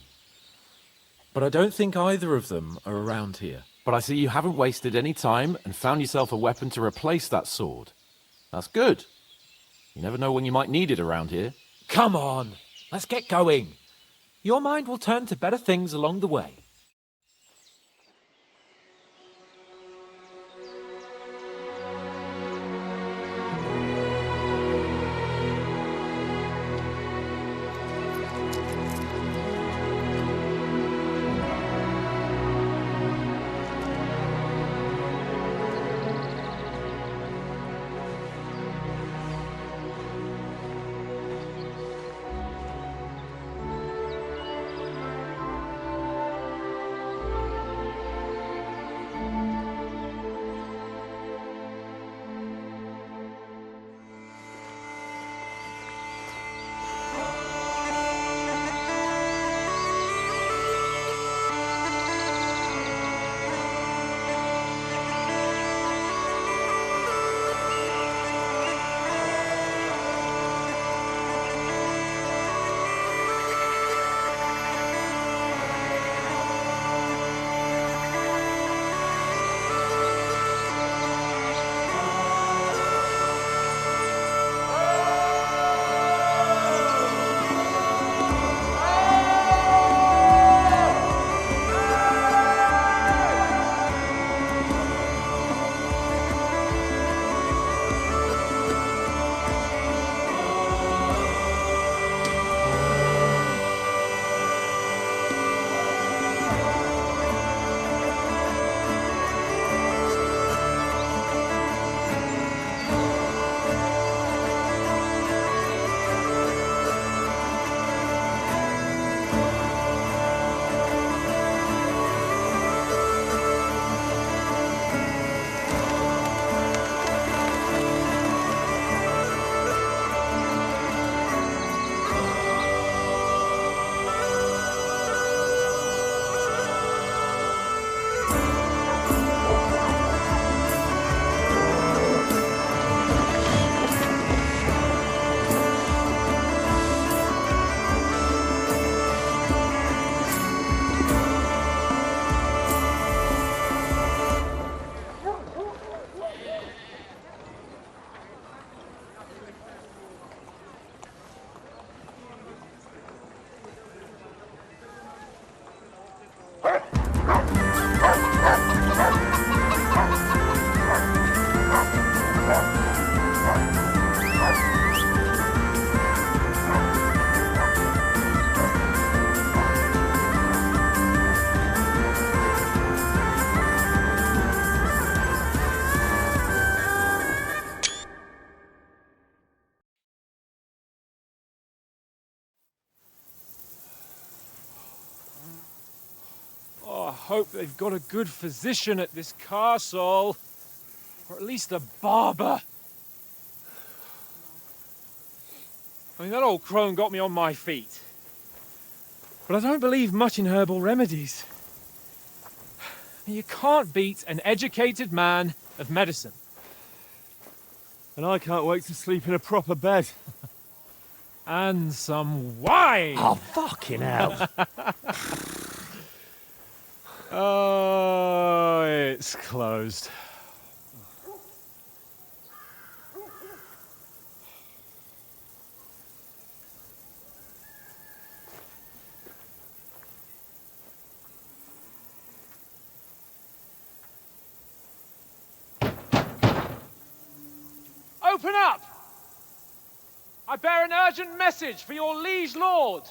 But I don't think either of them are around here. But I see you haven't wasted any time and found yourself a weapon to replace that sword. That's good. You never know when you might need it around here. Come on, let's get going. Your mind will turn to better things along the way. hope they've got a good physician at this castle. Or at least a barber. I mean, that old crone got me on my feet. But I don't believe much in herbal remedies. You can't beat an educated man of medicine. And I can't wait to sleep in a proper bed. And some wine! Oh, fucking hell. Oh, it's closed. Open up! I bear an urgent message for your liege lord.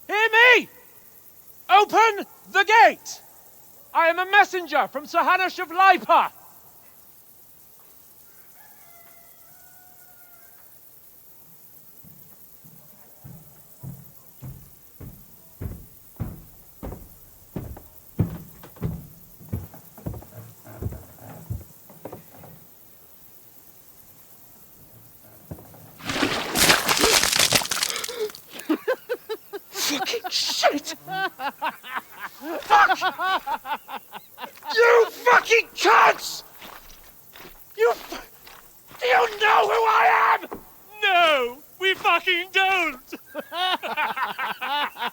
Hear me! Open the gate! I am a messenger from Sir Hanush of Lipa. Fucking shit! Fuck! You fucking cunts! Do you know who I am? No, we fucking don't!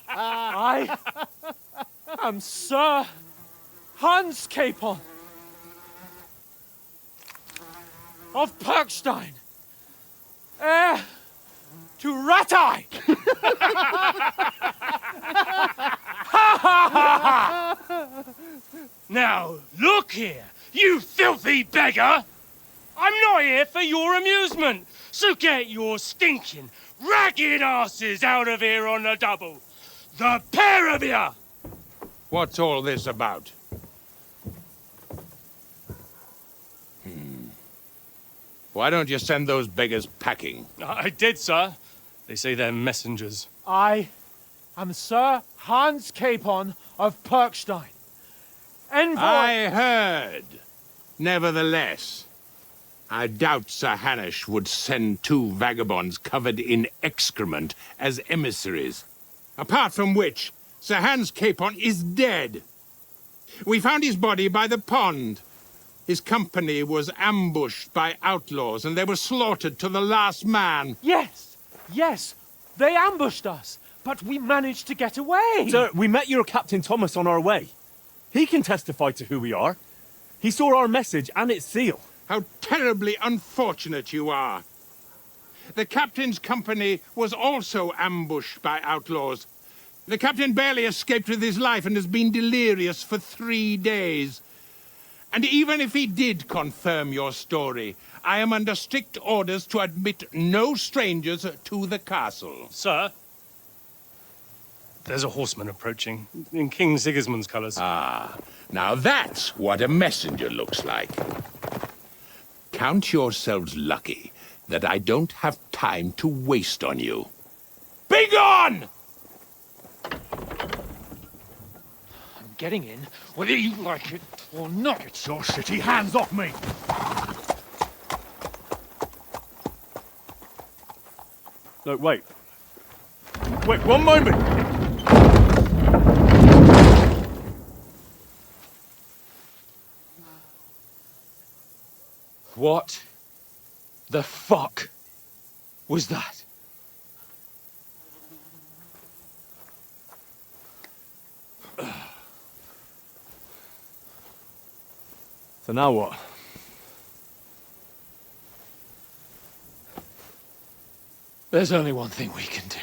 I am Sir Hans Capon of Perkstein, heir to Ratai! Now, look here, you filthy beggar! I'm not here for your amusement, so get your stinking, ragged asses out of here on the double. The pair of you! What's all this about? Why don't you send those beggars packing? I did, sir. They say they're messengers. I am Sir Hans Capon of Perkstein, envoy... I heard. Nevertheless, I doubt Sir Hanush would send two vagabonds covered in excrement as emissaries. Apart from which, Sir Hans Capon is dead. We found his body by the pond. His company was ambushed by outlaws, and they were slaughtered to the last man. Yes, yes, they ambushed us, but we managed to get away. Sir, we met your Captain Thomas on our way. He can testify to who we are. He saw our message and its seal. How terribly unfortunate you are. The captain's company was also ambushed by outlaws. The captain barely escaped with his life and has been delirious for 3 days. And even if he did confirm your story, I am under strict orders to admit no strangers to the castle. Sir, there's a horseman approaching, in King Sigismund's colours. Ah, now that's what a messenger looks like. Count yourselves lucky that I don't have time to waste on you. Be gone! I'm getting in, whether you like it or not. Get your shitty hands off me! No, wait. Wait, one moment! What the fuck was that? So now what? There's only one thing we can do.